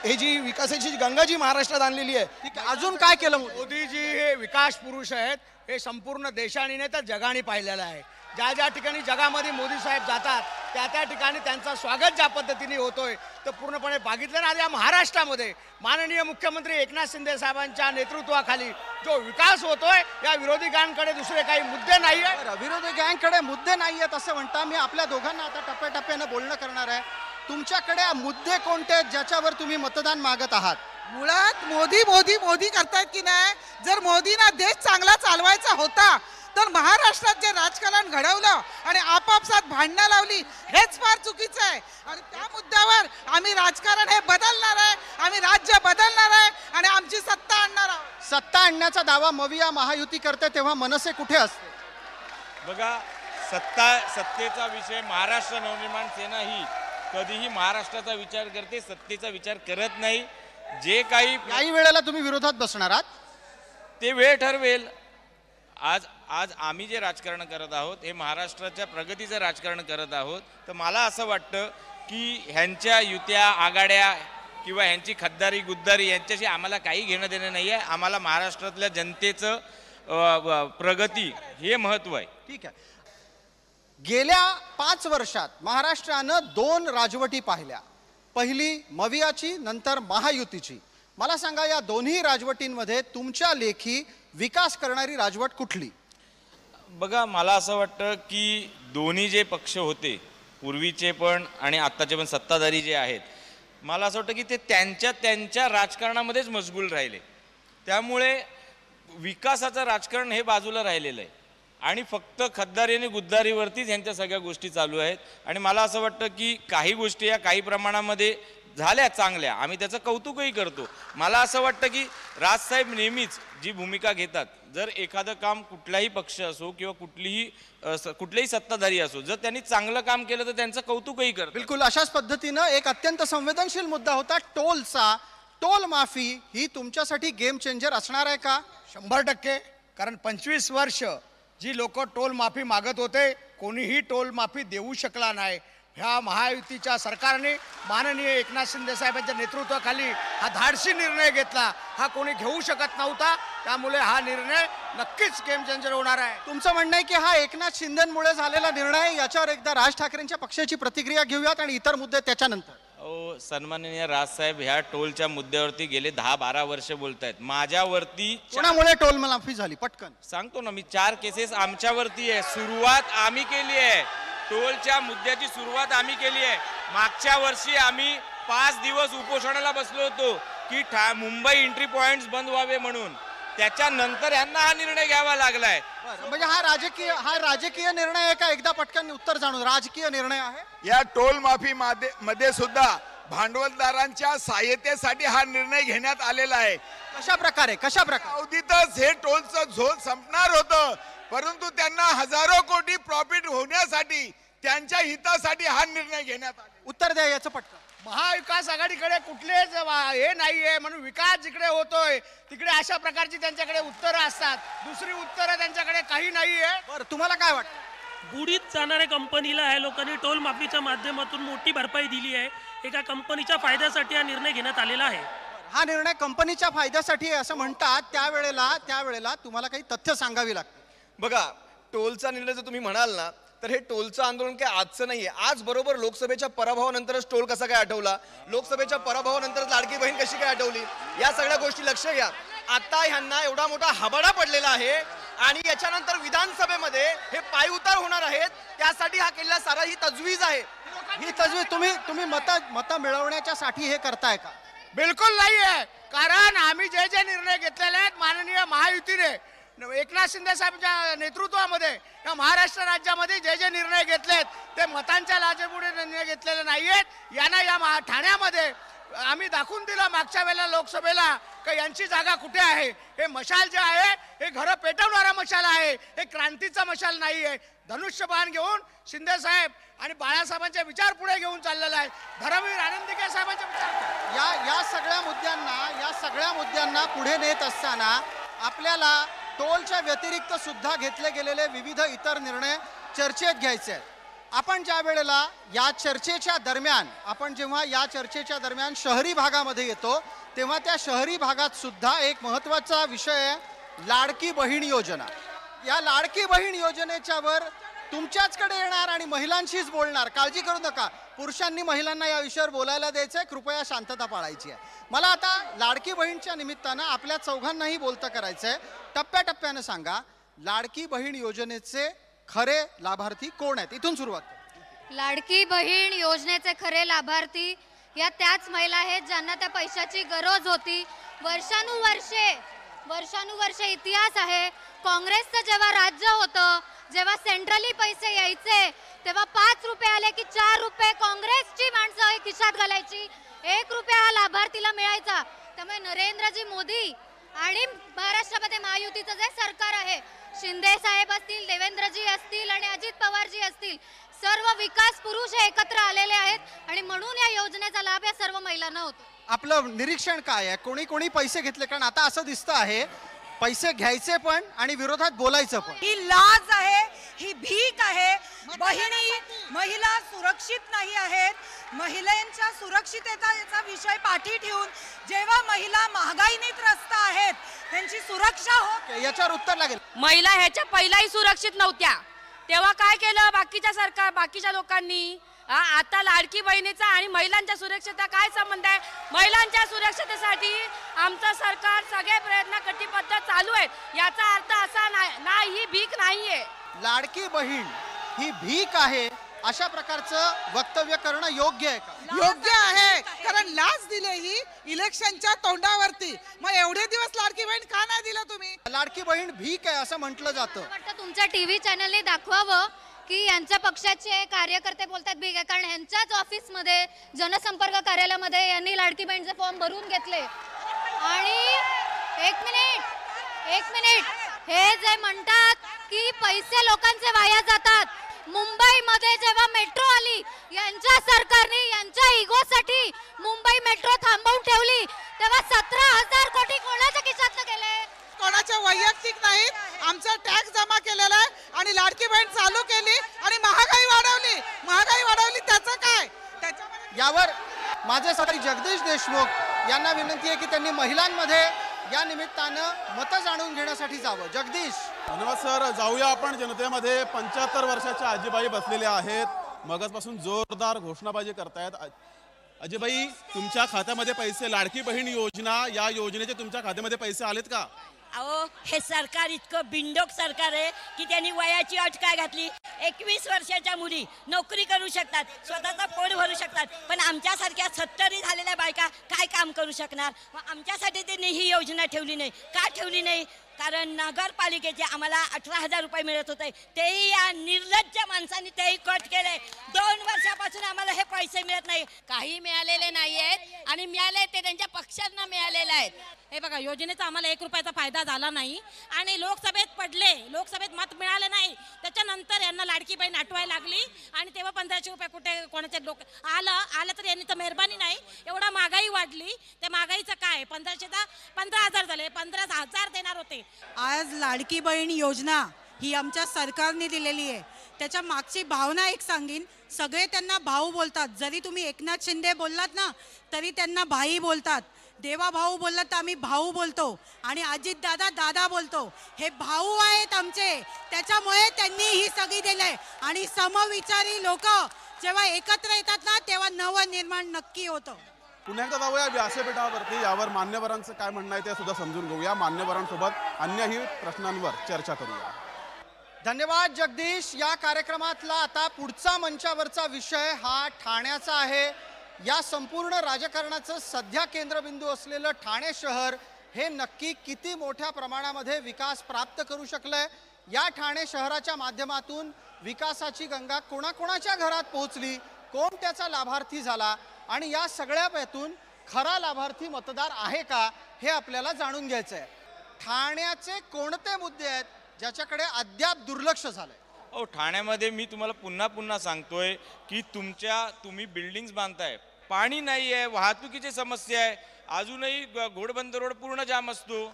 हे जी विकासाची गंगा जी महाराष्ट्रात आणलेली आहे. अजून काय केलं? मोदीजी हे विकास पुरुष आहेत. हे संपूर्ण देशाने नाही तर जगाने पाहिलेलं आहे. ज्या ज्या ठिकाणी जगामध्ये मोदी साहेब जातात त्या ठिकाणी त्यांचं स्वागत ज्या पद्धतीने होतोय तर पूर्णपणे बघितलं ना. या महाराष्ट्रामध्ये माननीय मुख्यमंत्री एकनाथ शिंदे साहेबांच्या नेतृत्वाखाली जो विकास होतोय, या विरोधी गँगकडे दुसरे काही मुद्दे नाही आहेत. विरोधी गँगकडे मुद्दे नाही आहेत असं म्हणता. मी आपल्या दोघांना आता टप्प्याटप्प्यानं बोलणं करणार आहे. तुमच्याकडे मुद्दे कोणते आहेत ज्याच्यावर तुम्ही मतदान मागत आहात? मुळात मोदी मोदी मोदी करतायत की नाही? जर मोदींना देश चांगला चालवायचा होता तर महाराष्ट्रात जे राजकारण घडवलं आणि आपापसात भांडणं लावली हेच फार चुकीचं आहे. आणि त्या मुद्द्यावर आम्ही राजकारण हे बदलणार आहे, आम्ही राज्य बदलणार आहे आणि आमची सत्ता आणणार आहोत. सत्ता आणण्याचा दावा मविया महायुती करते तेव्हा मनसे कुठे असते? बघा, सत्तेचा विषय महाराष्ट्र नवनिर्माण सेना ही कधीही महाराष्ट्राचा विचार करते, सत्तेचा विचार करत नाही. जे काही वेळेला तुम्ही विरोधात बसणार आहात ते वेळ ठरवेल. आज आम्ही जे राजकारण करत आहोत हे महाराष्ट्राच्या प्रगतीचं राजकारण करत आहोत. तर मला असं वाटतं की ह्यांच्या युत्या आघाड्या किंवा ह्यांची खद्दारी गुद्दारी यांच्याशी आम्हाला काही घेणं देणं नाही आहे. आम्हाला महाराष्ट्रातल्या जनतेचं प्रगती हे महत्त्व आहे. ठीक आहे. गेल्या 5 वर्षात महाराष्ट्रानं 2 राजवटी पाहिल्या. पहिली मवियाची, नंतर महायुतीची. मला सांगा, या दोन्ही राजवटींमध्ये तुमच्या लेखी विकास करणारी राजवट कुठली? बघा, मला असं वाटतं की दोन्ही जे पक्ष होते, पूर्वीचे पण आणि आत्ताचे पण सत्ताधारी जे आहेत, मला असं वाटतं की ते त्यांच्या राजकारणामध्येच मशगूल राहिले. त्यामुळे विकासाचं राजकारण हे बाजूला राहिलेलं आहे आणि फक्त खद्दारी आणि गुद्दारीवरतीच ह्यांच्या सगळ्या गोष्टी चालू आहेत. आणि मला असं वाटतं की काही गोष्टी या काही प्रमाणामध्ये झाल्या चांगल्या, आम्ही त्याचं कौतुकही करतो. मला असं वाटतं की राजसाहेब नेहमीच जी भूमिका घेतात, जर एखादं काम कुठलाही पक्ष असो किंवा कुठलेही सत्ताधारी असो, जर त्यांनी चांगलं काम केलं तर त्यांचं कौतुकही करतात. बिलकुल अशाच पद्धतीनं एक अत्यंत संवेदनशील मुद्दा होता टोलचा. टोल माफी ही तुमच्यासाठी गेम चेंजर असणार आहे का? 100%. कारण 25 वर्ष जी लोक टोल माफी मागत होते, कोणीही टोल माफी देऊ शकला नाही. ह्या महायुतीच्या सरकारने माननीय एकनाथ शिंदे साहेबांच्या नेतृत्वाखाली हा धाडसी निर्णय घेतला. हा कोणी घेऊ शकत नव्हता. त्यामुळे हा निर्णय नक्कीच गेम चेंजर होणार आहे. तुमचं म्हणणं आहे की हा एकनाथ शिंदेमुळे झालेला निर्णय, याच्यावर एकदा राज ठाकरेंच्या पक्षाची प्रतिक्रिया घेऊयात आणि इतर मुद्दे त्याच्यानंतर. सन्माननीय राजसाहेब ह्या टोलच्या मुद्द्यावरती गेले 10-12 वर्ष बोलतायत. माझ्यावरती कोणामुळे टोल माफी झाली? पटकन सांगतो ना मी. 4 केसेस आमच्यावरती आहे. सुरुवात आम्ही केली आहे. टोलच्या मुद्द्याची सुरुवात आम्ही केली आहे. मागच्या वर्षी आम्ही 5 दिवस उपोषणाला बसलो होतो की मुंबई एंट्री पॉइंट्स बंद व्हावे म्हणून. त्याच्यानंतर यांना हा निर्णय घ्यावा लागलाय. म्हणजे हा राजकीय निर्णय आहे का? एकदा पटकन उत्तर जाणून. राजकीय निर्णय आहे. या टोल माफी मध्ये सुद्धा भांडवलदारांच्या सहाय्यतेसाठी हा निर्णय घेण्यात आलेला आहे. कशा प्रकारे अवधीतच हे टोलचं झोल संपणार होतं, परंतु त्यांना हजारो कोटी प्रॉफिट होण्यासाठी, त्यांच्या हितासाठी हा निर्णय घेण्यात आला. उत्तर द्या याचं पटकन. महाविकास आघाडीकडे कुठलेच हे नाहीये, म्हणून विकास जिकडे होतोय तिकडे अशा प्रकारची त्यांच्याकडे उत्तरं असतात. दुसरी उत्तरं त्यांच्याकडे काही नाहीये. बरं, तुम्हाला काय वाटतं? बुडीत जाणाऱ्या कंपनीला ह्या लोकांनी टोल माफीच्या माध्यमातून मोठी भरपाई दिली आहे. एका कंपनीच्या फायद्यासाठी हा निर्णय घेण्यात आलेला आहे. हा निर्णय कंपनीच्या फायद्यासाठी आहे असं म्हणतात, त्यावेळेला तुम्हाला काही तथ्य सांगावी लागते. बघा, टोलचा निर्णय जर तुम्ही म्हणाल ना, तर हे टोलचं आंदोलन काय आजचं नाहीये. आज बरोबर लोकसभेच्या पराभवानंतरच टोल कसा काय आठवला, लोकसभेच्या पराभवानंतरच लाडकी बहीण कशी काय आठवली, या सगळ्या गोष्टी लक्ष घ्या. आता ह्यांना एवढा मोठा हबाडा पडलेला आहे आणि याच्यानंतर विधानसभेमध्ये हे पायउतार होणार आहेत. त्यासाठी हा केलेला सारा ही तजवीज आहे. ही तजवीज तुम्ही मत मिळवण्याच्या साठी हे करताय का? बिलकुल नाहीये. कारण आम्ही जे निर्णय घेतलेले आहेत माननीय महायुतीने एकनाथ शिंदे साहेबांच्या नेतृत्वामध्ये या महाराष्ट्र राज्यामध्ये जे निर्णय घेतलेत ते मतांच्या लाजेपुढे निर्णय घेतलेले नाहीयेत. यांना या ठाण्यामध्ये आम्ही दाखवून दिलं मागच्या वेळेला लोकसभेला की यांची जागा कुठे आहे. हे मशाल जे आहे हे घरं पेटवणारा मशाल आहे, हे क्रांतीचा मशाल नाही आहे. धनुष्यबाण घेऊन शिंदे साहेब आणि बाळासाहेबांचे विचार पुढे घेऊन चाललेला आहे. धर्मवीर आनंदीके साहेबांचे विचार या सगळ्या मुद्द्यांना पुढे नेत असताना आपल्याला टोलच्या व्यतिरिक्त सुद्धा घेतले गेलेले विविध इतर निर्णय चर्चेत घ्यायचे आहेत. आपण जेव्हा या चर्चेच्या दरम्यान शहरी भागामध्ये येतो, तेव्हा त्या शहरी भागात सुद्धा एक महत्त्वाचा विषय आहे लाडकी बहीण योजना. या लाडकी बहीण योजनेच्या वर तुमच्याचकडे येणार आणि महिलांशीच बोलणार. काळजी करू नका, पुरुषांनी महिलांना या विषयावर बोलायला द्यायचंय. कृपया शांतता पाळायची आहे. मला आता लाडकी बहीणच्या निमित्तानं आपल्या चौघांनाही बोलतं करायचंय. टप्प्याटप्प्यानं सांगा, लाडकी बहीण योजनेचे खरे लाभार्थी कोण आहेत? इथून सुरुवात. लाडकी बहीण योजनेचे खरे लाभार्थी या त्याच महिला आहेत ज्यांना त्या पैशाची गरज होती. वर्षानुवर्षे इतिहास आहे. काँग्रेसचं जेव्हा राज्य होतं, जेव्हा सेंट्रली पैसे यायचे, तेव्हा 5 रुपये आले की 4 रुपये काँग्रेसची माणसं खिशात घालायची. 1 रुपया हा लाभार्थीला मिळायचा. त्यामुळे नरेंद्रजी मोदी आणि महाराष्ट्रामध्ये महायुतीचं जे सरकार आहे, शिंदे साहेब असतील, देवेंद्रजी असतील आणि अजित पवारजी असतील, सर्व विकास पुरुष हे एकत्र आलेले आहेत आणि म्हणून या योजनेचा लाभ या सर्व महिलांना होतो. आपलं निरीक्षण काय आहे? कोणी पैसे घेतले? कारण आता असं दिसतं आहे पैसे घ्यायचे पण आणि विरोधात बोलायचं पण. ही लाज आहे, ही भीक आहे. बहिणी महिला सुरक्षित नाही आहेत. महिलांच्या सुरक्षिततेचा विषय पाठी ठेवून जेव्हा महिला महागाईने त्रस्त आहेत त्यांची सुरक्षा होत. याच्यावर उत्तर लागेल. महिला ह्याच्या पहिलाही सुरक्षित नव्हत्या, तेव्हा काय केलं बाकीच्या लोकांनी? आता लाडकी बहिणीचा आणि महिलांच्या सुरक्षेचा काय संबंध आहे? महिलांच्या सुरक्षतेसाठी आमचं सरकार सगळे प्रयत्न कटिबद्ध चालू आहेत. याचा अर्थ असा नाही ही भीक नाहीये. लाडकी बहीण ही भीक आहे अशा प्रकारचं वक्तव्य करणं योग्य आहे का? योग्य आहे, कारण लाच दिले ही इलेक्शनच्या तोंडावरती. मग एवढे दिवस लाडकी बहीण का नाही दिलं तुम्ही? लाडकी बहीण भीक आहे असं म्हटलं जातं. तुमच्या टीव्ही चॅनलने दाखवावं की यांच्या पक्षाचे कार्यकर्ते बोलतात भीक आहे, कारण ह्यांच्याच ऑफिसमध्ये जनसंपर्क कार्यालयामध्ये यांनी लाडकी बहीणचे फॉर्म भरून घेतले. आणि एक मिनिट हे जे म्हणतात की पैसे लोकांचे वाया जातात, मुंबईमध्ये जेव्हा मेट्रो आली यांच्या सरकारने यांच्या इगोसाठी मुंबई मेट्रो थांबवून ठेवली, तेव्हा 17,000 कोटी कोणाच्या खिशातनं गेले? कोणाच्या वैयक्तिक नाहीत, आमचा टॅक्स जमा केलेला आहे आणि लाडकी बहीण चालू केली आणि महागाई वाढवली त्याचं काय? यावर माझे सहकारी जगदीश देशमुख यांना विनंती आहे की त्यांनी महिलांमध्ये या निमित्तानं मतं जाणून घेण्यासाठी जावं. जगदीश. धन्यवाद सर. जाऊया आपण जनतेमध्ये. 75 वर्षाच्या आजीबाई बसलेल्या आहेत, मगाचपासून जोरदार घोषणाबाजी करतायत. अजयबाई, तुमच्या खात्यामध्ये पैसे, लाडकी बहीण योजना, या योजनेचे तुमच्या खात्यामध्ये पैसे आलेत का? अहो, हे सरकार इतकं बिंडोक सरकार आहे की त्यांनी वयाची अट काय घातली? 21 वर्षाच्या मुली नोकरी करू शकतात, स्वतःचा पोट भरू शकतात, पण आमच्यासारख्या 70 झालेल्या बायका काय काम करू शकणार? आमच्यासाठी त्यांनी ही योजना ठेवली नाही. का ठेवली नाही? कारण नगरपालिकेचे आम्हाला 18,000 रुपये मिळत होते, तेही या निर्लज्ज माणसांनी तेही कट केले. 2 वर्षापासून आम्हाला हे पैसे मिळत नाही. काही मिळालेले नाही आहेत आणि मिळाले ते त्यांच्या पक्षांना मिळालेले आहेत. हे बघा, योजनेचा आम्हाला 1 रुपयाचा फायदा झाला नाही आणि लोकसभेत पडले, लोकसभेत मत मिळालं नाही. त्याच्यानंतर यांना लाडकी बहीण आठवायला लागली आणि तेव्हा 1500 रुपये कुठे कोणाचे लोक आलं तर यांनी तर मेहरबानी नाही. एवढा महागाई वाढली, त्या महागाईचं काय? 1500चा 15,000 झाले, 15,000 देणार होते. आज लाडकी बहीण योजना ही आमच्या सरकारने दिलेली आहे. त्याच्या मागची भावना एक सांगीन. सगळे त्यांना भाऊ बोलतात. जरी तुम्ही एकनाथ शिंदे बोललात ना तरी त्यांना भाई बोलतात. देवा भाऊ बोललात तर आम्ही भाऊ बोलतो आणि अजित दादा दादा बोलतो. हे भाऊ आहेत आमचे, त्याच्यामुळे त्यांनी ही सगळी दिलंय. आणि समविचारी लोक जेव्हा एकत्र येतात ना तेव्हा नवनिर्माण नक्की होतं. पुन्हा एकदा जाऊया व्यासपीठावरती. यावर मान्यवरांचं काय म्हणणं आहे ते सुद्धा समजून घेऊया. मान्यवरांसोबत अन्यही प्रश्नांवर चर्चा करूया. धन्यवाद जगदीश. या कार्यक्रमातला आता पुढचा मंचावरचा विषय हा ठाण्याचा आहे. या संपूर्ण राजकारणाचं सध्या केंद्रबिंदू असलेलं ठाणे शहर हे नक्की किती मोठ्या प्रमाणामध्ये विकास प्राप्त करू शकलंय? या ठाणे शहराच्या माध्यमातून विकासाची गंगा कोणाकोणाच्या घरात पोहोचली, कोण त्याचा लाभार्थी झाला आणि या सगळ्यापैतून खरा लाभार्थी मतदार आहे का हे आपल्याला जाणून घ्यायचं आहे. ठाण्याचे कोणते मुद्दे आहेत ज्याच्याकडे अद्याप दुर्लक्ष झालंय? अहो, ठाण्यामध्ये मी तुम्हाला पुन्हा सांगतोय की तुम्ही बिल्डिंग्स बांधताय, पाणी नाही आहे, वाहतुकीची समस्या आहे, अजूनही घोडबंदर रोड पूर्ण जाम असतो.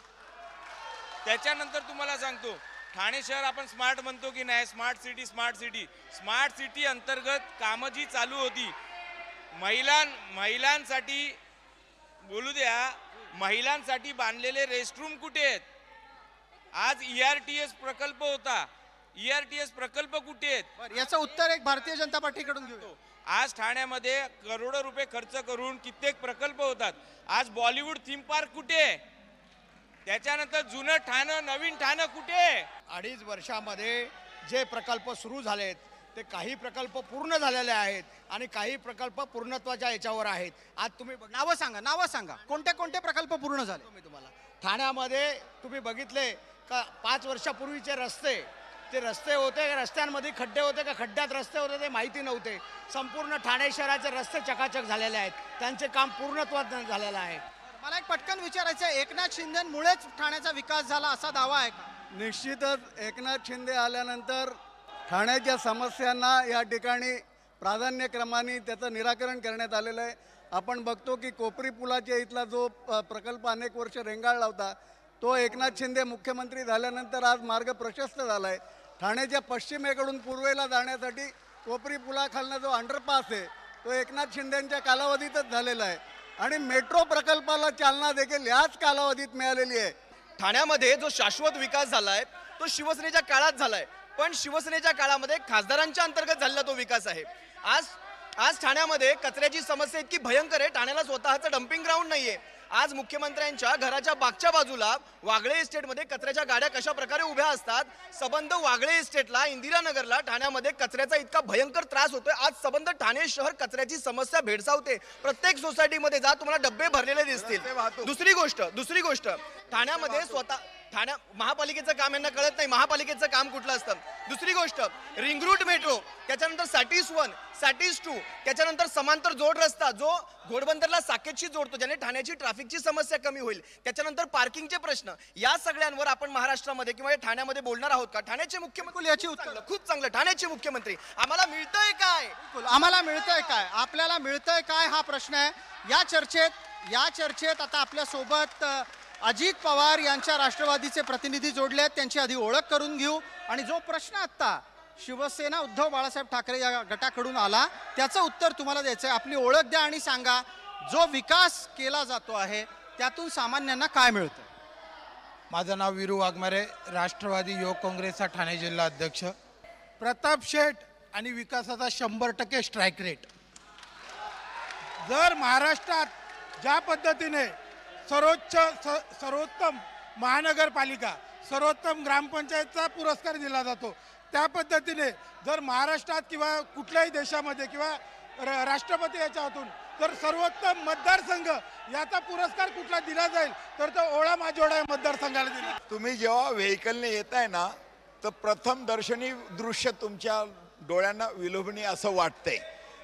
त्याच्यानंतर तुम्हाला सांगतो, ठाणे शहर आपण स्मार्ट म्हणतो की नाही, स्मार्ट सिटी अंतर्गत कामं जी चालू होती, महिलांसाठी बोलू द्या, महिलांसाठी बांधलेले रेस्टरूम कुठे आहेत? आज ERTS प्रकल्प होता, ERTS प्रकल्प कुठे आहेत? याचं उत्तर एक भारतीय जनता पार्टीकडून घेऊ. आज ठाण्यामध्ये करोडो रुपये खर्च करून कित्येक प्रकल्प होतात. आज बॉलिवूड थीम पार्क कुठे? त्याच्यानंतर जुनं ठाणं, नवीन ठाणं कुठे? 2.5 वर्षामध्ये जे प्रकल्प सुरू झालेत ते काही प्रकल्प पूर्ण झालेले आहेत आणि काही प्रकल्प पूर्णत्वाच्या याच्यावर आहेत. आज तुम्ही नावं सांगा कोणते कोणते प्रकल्प पूर्ण झाले? मी तुम्हाला ठाण्यामध्ये तुम्ही बघितले का 5 वर्षापूर्वीचे रस्ते, ते रस्ते होते का रस्त्यांमध्ये खड्डे होते का खड्ड्यात रस्ते होते ते माहिती नव्हते. संपूर्ण ठाणे शहराचे रस्ते चकाचक झालेले आहेत, त्यांचे काम पूर्णत्वात झालेलं आहे. मला एक पटकन विचारायचं आहे, एकनाथ शिंदेमुळेच ठाण्याचा विकास झाला असा दावा आहे का? निश्चितच एकनाथ शिंदे आल्यानंतर ठाण्याच्या समस्यांना या ठिकाणी प्राधान्यक्रमाने त्याचं निराकरण करण्यात आलेलं आहे. आपण बघतो की कोपरी पुलाच्या इथला जो प्रकल्प अनेक वर्ष रेंगाळला होता तो एकनाथ शिंदे मुख्यमंत्री झाल्यानंतर आज मार्ग प्रशस्त झाला आहे. ठाण्याच्या पश्चिमेकडून पूर्वेला जाण्यासाठी कोपरी पुलाखालनं जो अंडरपास आहे तो एकनाथ शिंदेंच्या कालावधीतच झालेला आहे आणि मेट्रो प्रकल्पाला चालना देखील याच कालावधीत मिळालेली आहे. ठाण्यामध्ये जो शाश्वत विकास झालाय तो शिवसेनेच्या काळात झालाय, पण शिवसेनेच्या काळामध्ये खासदारांच्या अंतर्गत झालेला तो विकास आहे. आज ठाण्यामध्ये कचऱ्याची समस्या इतकी भयंकर आहे, ठाण्याला स्वतःचं डम्पिंग ग्राउंड नाहीये. आज मुख्यमंत्र्यांच्या घराच्या मागच्या बाजूला वागळे इस्टेटमध्ये कचऱ्याच्या गाड्या कशा प्रकारे उभ्या असतात, सबंध वागळे इस्टेटला, इंदिरानगरला ठाण्यामध्ये कचऱ्याचा इतका भयंकर त्रास होतोय. आज सबंध ठाणे शहर कचऱ्याची समस्या भेडसावते. प्रत्येक सोसायटीमध्ये जा तुम्हाला डब्बे भरलेले दिसतील. दुसरी गोष्ट ठाण्यामध्ये ठाण्या महापालिकेचं काम यांना कळत नाही, महापालिकेचं काम कुठलं असतं. दुसरी गोष्ट रिंग रूट मेट्रो, त्याच्यानंतर सॅटिस 1, सॅटिस 2, त्याच्यानंतर समांतर जोड रस्ता जो घोडबंदरला साकेतशी जोडतो, ज्याने ठाण्याची ट्रॅफिकची समस्या कमी होईल. त्याच्यानंतर पार्किंगचे प्रश्न, या सगळ्यांवर आपण महाराष्ट्रामध्ये किंवा ठाण्यामध्ये बोलणार आहोत का? ठाण्याचे मुख्यमंत्री याची उत्तर खूप चांगलं. ठाण्याचे मुख्यमंत्री आम्हाला मिळतंय काय? आम्हाला मिळतंय काय, आपल्याला मिळतंय काय हा प्रश्न आहे. या चर्चेत आता आपल्या सोबत अजित पवार यांच्या राष्ट्रवादीचे प्रतिनिधी जोडले आहेत. त्यांची आधी ओळख करून घेऊ आणि जो प्रश्न आत्ता शिवसेना उद्धव बाळासाहेब ठाकरे या गटाकडून आला त्याचं उत्तर तुम्हाला द्यायचं आहे. आपली ओळख द्या आणि सांगा, जो विकास केला जातो आहे त्यातून सामान्यांना काय मिळतं? माझं नाव वीरू वाघमारे, राष्ट्रवादी युवक काँग्रेसचा ठाणे जिल्हा अध्यक्ष. प्रताप शेठ आणि विकासाचा 100% स्ट्राईक रेट. जर महाराष्ट्रात ज्या पद्धतीने सर्वोत्तम महानगरपालिका, सर्वोत्तम ग्रामपंचायतचा पुरस्कार दिला जातो, त्या पद्धतीने जर महाराष्ट्रात किंवा कुठल्याही देशामध्ये किंवा राष्ट्रपती याच्यातून जर सर्वोत्तम मतदारसंघ याचा पुरस्कार कुठला दिला जाईल तर तो ओळा माजोडा या मतदारसंघाला दिला. तुम्ही जेव्हा व्हेकलने येताय ना तर प्रथम दर्शनी दृश्य तुमच्या डोळ्यांना विलोभनीय असं वाटतंय,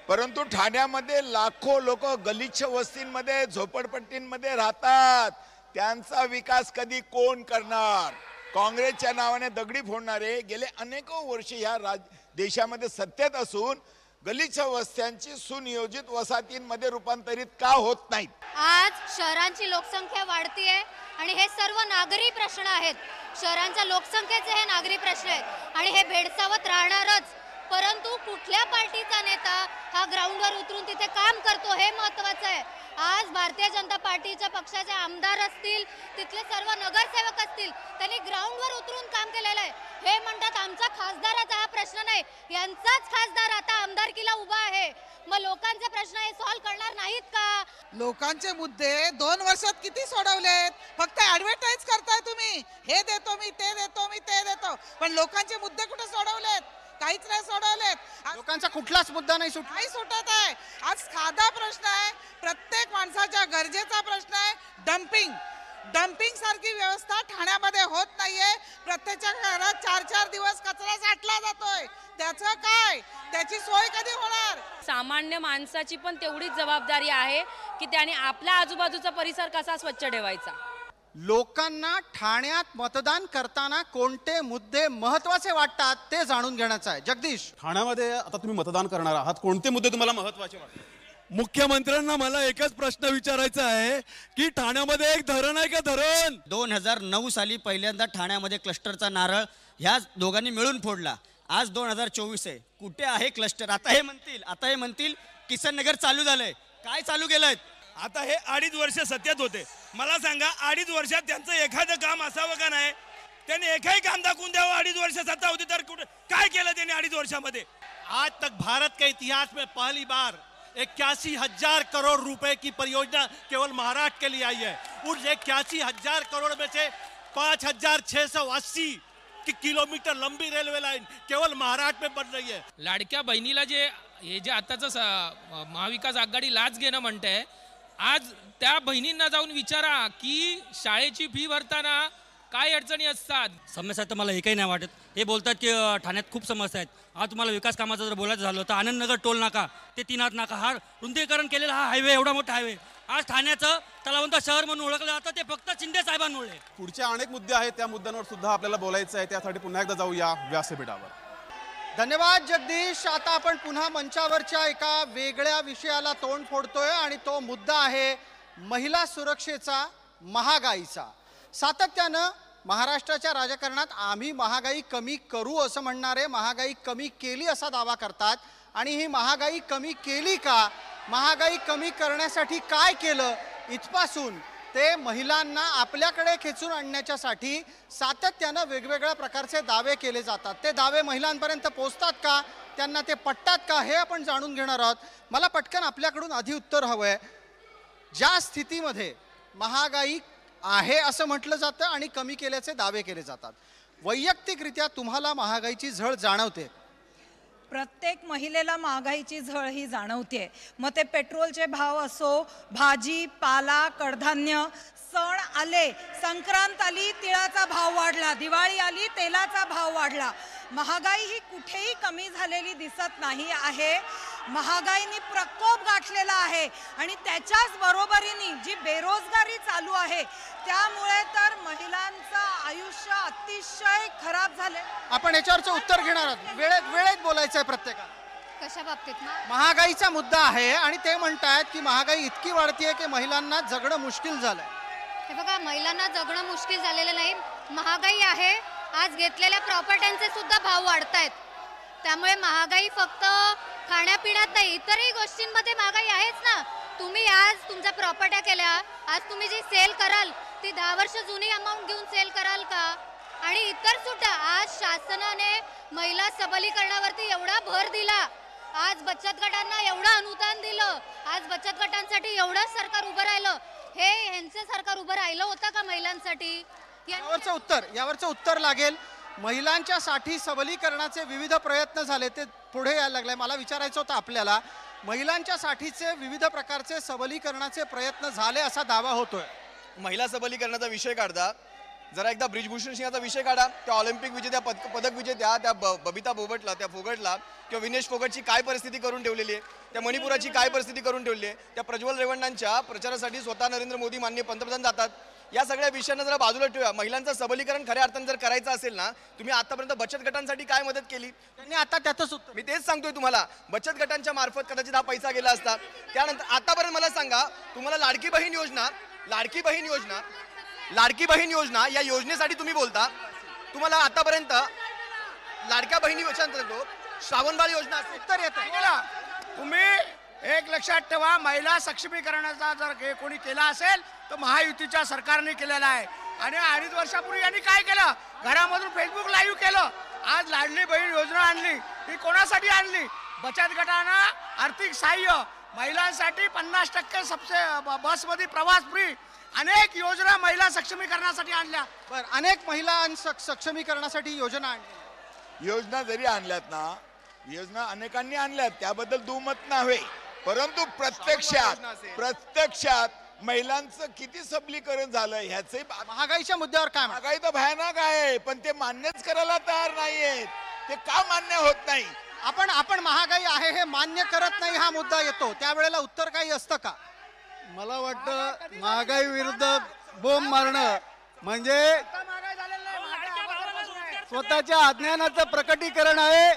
परंतु ठाण्यामध्ये लाखो लोक गलिच्छ वस्तींमध्ये झोपडपट्टींमध्ये राहतात. त्यांचा विकास कधी कोण करणार? काँग्रेसच्या नावाने दगडी फोडणारे गेले अनेको वर्ष या देशामध्ये सत्तेत असून गलिच्छ वस्त्यांची सुनियोजित वसाहतींमध्ये रूपांतरित का होत नाहीत? आज शहरांची लोकसंख्या वाढतीये आणि हे सर्व नागरी प्रश्न आहेत. शहरांच्या लोकसंख्येचे हे नागरी प्रश्न आहेत आणि हे भेडसावत राहणारच. परंतु कुठल्या पार्टीचा नेता हा ग्राउंडवर उतरून तिथे काम करतो हे महत्त्वाचं आहे. आज भारतीय जनता पार्टीच्या पक्षाचे आमदार असतील, तिथले सर्व नगरसेवक असतील, त्यांनी ग्राउंडवर उतरून काम केलेलं आहे. हे म्हणतात आमचा खासदाराचा हा प्रश्न नाही, यांचाच खासदार आता आमदारकीला उभा आहे. मग लोकांचे प्रश्न हे सॉल्व्ह करणार नाहीत का? लोकांचे मुद्दे 2 वर्षात किती सोडवलेत? फक्त ऍडव्हर्टाईज करताय तुम्ही, हे देतो मी, ते देतो मी, ते देतो, पण लोकांचे मुद्दे कुठे सोडवलेत? काहीच नाही सोडवलेत. लोकांचा कुठलाच मुद्दा नाही सुटत आहे. आज साधा प्रश्न आहे, प्रत्येक माणसाच्या गरजेचा प्रश्न आहे. डम्पिंग सारखी व्यवस्था ठाण्यामध्ये होत नाहीये. प्रत्येकाच्या घरात 4-4 दिवस कचरा साठला जातोय. त्याचं काय? त्याची सोय कधी होणार? सामान्य माणसाची पण तेवढीच जबाबदारी आहे की त्याने आपल्या आजूबाजूचा परिसर कसा स्वच्छ ठेवायचा. लोकांना ठाण्यात मतदान करताना कोणते मुद्दे महत्वाचे वाटतात ते जाणून घेण्याचं आहे. जगदीश, ठाण्यामध्ये आता तुम्ही मतदान करणार आहात, कोणते मुद्दे तुम्हाला महत्वाचे वाटतात? मुख्यमंत्र्यांना मला एकच प्रश्न विचारायचा आहे की ठाण्यामध्ये एक धरण आहे का? धरण 2009 साली पहिल्यांदा ठाण्यामध्ये क्लस्टरचा नारळ ह्या दोघांनी मिळून फोडला. आज 2024 आहे, कुठे आहे क्लस्टर? आता हे म्हणतील किसन नगर चालू झालंय. काय चालू केलंय? आता हे 2.5 वर्ष सत्तेत होते. मला सांगा 2.5 वर्षात त्यांचं एखादं काम असावं का नाही? त्यांनी एकही काम दाखवून द्यावं. 2.5 वर्ष सत्ता होती तर कुठे काय केलं त्यांनी 2.5 वर्षामध्ये? आज तक भारत के इतिहास में पहली बार 81,000 करोड़ रुपए की परियोजना केवल महाराष्ट्र के लिए आई है. उस 81,000 करोड़ में से 5,680 किलोमीटर लंबी रेलवे लाइन केवल महाराष्ट्र में बन रही है. लाडक्या बहिणीला जे आताचं महाविकास आघाडी लाच घेणं म्हणते, आज त्या बहिणींना जाऊन विचारा की शाळेची फी भरताना काय अडचणी असतात. समस्या तर मला एकही नाही वाटत. हे बोलतात की ठाण्यात खूप समस्या आहेत. आज तुम्हाला विकास कामाचं जर बोलायचं झालं तर आनंदनगर टोल नाका ते 3 हात नाका, हा रुंदीकरण केलेला हा हायवे, एवढा मोठा हायवे, आज ठाण्याचं तलावंत शहर म्हणून ओळखलं जातं ते फक्त शिंदे साहेबांमुळे. पुढचे अनेक मुद्दे आहेत, त्या मुद्द्यांवर सुद्धा आपल्याला बोलायचं आहे. त्यासाठी पुन्हा एकदा जाऊया व्यासपीठावर. धन्यवाद जगदीश. आता आपण पुन्हा मंचावरच्या एका वेगळ्या विषयाला तोंड फोडतोय आणि तो मुद्दा आहे महिला सुरक्षेचा, महागाईचा. सातत्यानं महाराष्ट्राच्या राजकारणात आम्ही महागाई कमी करू असं म्हणणारे महागाई कमी केली असा दावा करतात. आणि ही महागाई कमी केली का, महागाई कमी करण्यासाठी काय केलं, इथपासून ते महिलांना आपल्याकडे खेचून आणण्याच्यासाठी सातत्यानं वेगवेगळ्या प्रकारचे दावे केले जातात. ते दावे महिलांपर्यंत पोहोचतात का, त्यांना ते पटतात का, हे आपण जाणून घेणार आहोत. मला पटकन आपल्याकडून आधी उत्तर हवं आहे. ज्या स्थितीमध्ये महागाई आहे असं म्हटलं जातं आणि कमी केल्याचे दावे केले जातात, वैयक्तिकरित्या तुम्हाला महागाईची झळ जाणवते? प्रत्येक महिलेला महागाईची झळ ही जाणवते. मग ते पेट्रोलचे भाव असो, भाजी पाला कडधान्य, सण आले, संक्रांत आली तिळाचा भाव वाढला, दिवाळी आली तेलाचा भाव वाढला. महागाई ही कुठेही कमी झालेली दिसत नाही आहे. महागाईने प्रकोप गाठलेला आहे आणि त्याच्याच बरोबरीने जी बेरोजगारी चालू आहे त्यामुळे तर महिलांचं आयुष्य अतिशय खराब झाले. आपण याच्यावरचं उत्तर घेणार आहोत. वेळेत बोलायचं आहे प्रत्येकाला. कशा बाबतीत ना? महागाईचा मुद्दा आहे आणि ते म्हणतात की महागाई इतकी वाढतीये की महिलांना जगणं मुश्किल झालंय. हे बघा, महिलांना जगणं मुश्किल झालेलं नाही, महागाई आहे. आज घेतलेल्या प्रॉपर्ट्यांचे सुद्धा भाव वाढत आहेत. त्यामुळे महागाई फक्त खाण्यापिण्यात नाही, इतरही गोष्टींमध्ये महागाई आहेच ना. तुम्ही आज तुमच्या प्रॉपर्ट्या केल्या, आज तुम्ही जी सेल कराल ती 10 वर्ष जुनी अमाऊंट घेऊन सेल कराल का? आणि इतर सुद्धा आज शासनाने महिला सबलीकरणावरती एवढा भर दिला, आज बचत गटांना एवढं अनुदान दिलं, आज बचत गटांसाठी एवढं सरकार उभं राहिलं. हे ह्यांचं सरकार उभं राहिलं होतं का महिलांसाठी? यावरचं उत्तर लागेल. महिलांच्यासाठी सबलीकरणाचे विविध प्रयत्न झाले, ते पुढे यायला लागले. मला विचारायचं होतं आपल्याला, महिलांच्यासाठीचे विविध प्रकारचे सबलीकरणाचे प्रयत्न झाले असा दावा होतोय. महिला सबलीकरणाचा विषय काढता, जरा एकदा ब्रिजभूषण सिंहाचा विषय काढा. त्या ऑलिम्पिक विजेत्या पदक विजेत्या त्या बबिता फोगटला किंवा विनेश फोगटची काय परिस्थिती करून ठेवलेली आहे, त्या मणिपुराची काय परिस्थिती करून ठेवली आहे, त्या प्रज्वल रेवण्णांच्या प्रचारासाठी स्वतः नरेंद्र मोदी माननीय पंतप्रधान जातात. या सगळ्या विषयांना जरा बाजूला ठेवा. महिलांचं सबलीकरण खऱ्या अर्थानं जर करायचं असेल ना, तुम्ही आतापर्यंत बचत गटांसाठी काय मदत केली? त्यांनी आता त्यातच उत्तर, मी तेच सांगतोय तुम्हाला, बचत गटांच्या मार्फत कदाचित हा पैसा गेला असता. त्यानंतर आतापर्यंत मला सांगा, तुम्हाला लाडकी बहीण योजना या योजनेसाठी तुम्ही बोलता, तुम्हाला आतापर्यंत लाडक्या बहिणी श्रावणबाळ योजना उत्तर येतं. तुम्ही एक लक्षात ठेवा, महिला सक्षमीकरणाचा जर कोणी केला असेल तर महायुतीच्या सरकारने केलेला आहे. आणि 2.5 वर्षापूर्वी यांनी काय केलं, घरामधून फेसबुक लाईव्ह केलं. आज लाडली बहीण योजना आणली, ही कोणासाठी आणली? बचत गटांना आर्थिक सहाय्य, महिलांसाठी 50% बसमध्ये प्रवास फ्री, अनेक योजना महिला सक्षमीकरणासाठी आणल्या. बरं, अनेक महिला सक्षमीकरणासाठी योजना आणल्या. योजना जरी आणल्यात ना, योजना अनेकांनी आणल्यात, त्याबद्दल दुमत नाही, परंतु प्रत्यक्षात महिलांचं किती सबलीकरण झालं ह्याचे महागाईच्या मुद्द्यावर काय? महागाई तर भयानक आहे, पण ते मान्यच करायला तयार नाहीयेत. ते का मान्य होत नाही? आपण महागाई आहे हे मान्य करत नाही, हा मुद्दा येतो, त्यावेळेला उत्तर काही असतं का? मला वाटतं महागाई विरुद्ध बोंब मारणं म्हणजे स्वतःच्या अज्ञानाचं प्रकटीकरण आहे.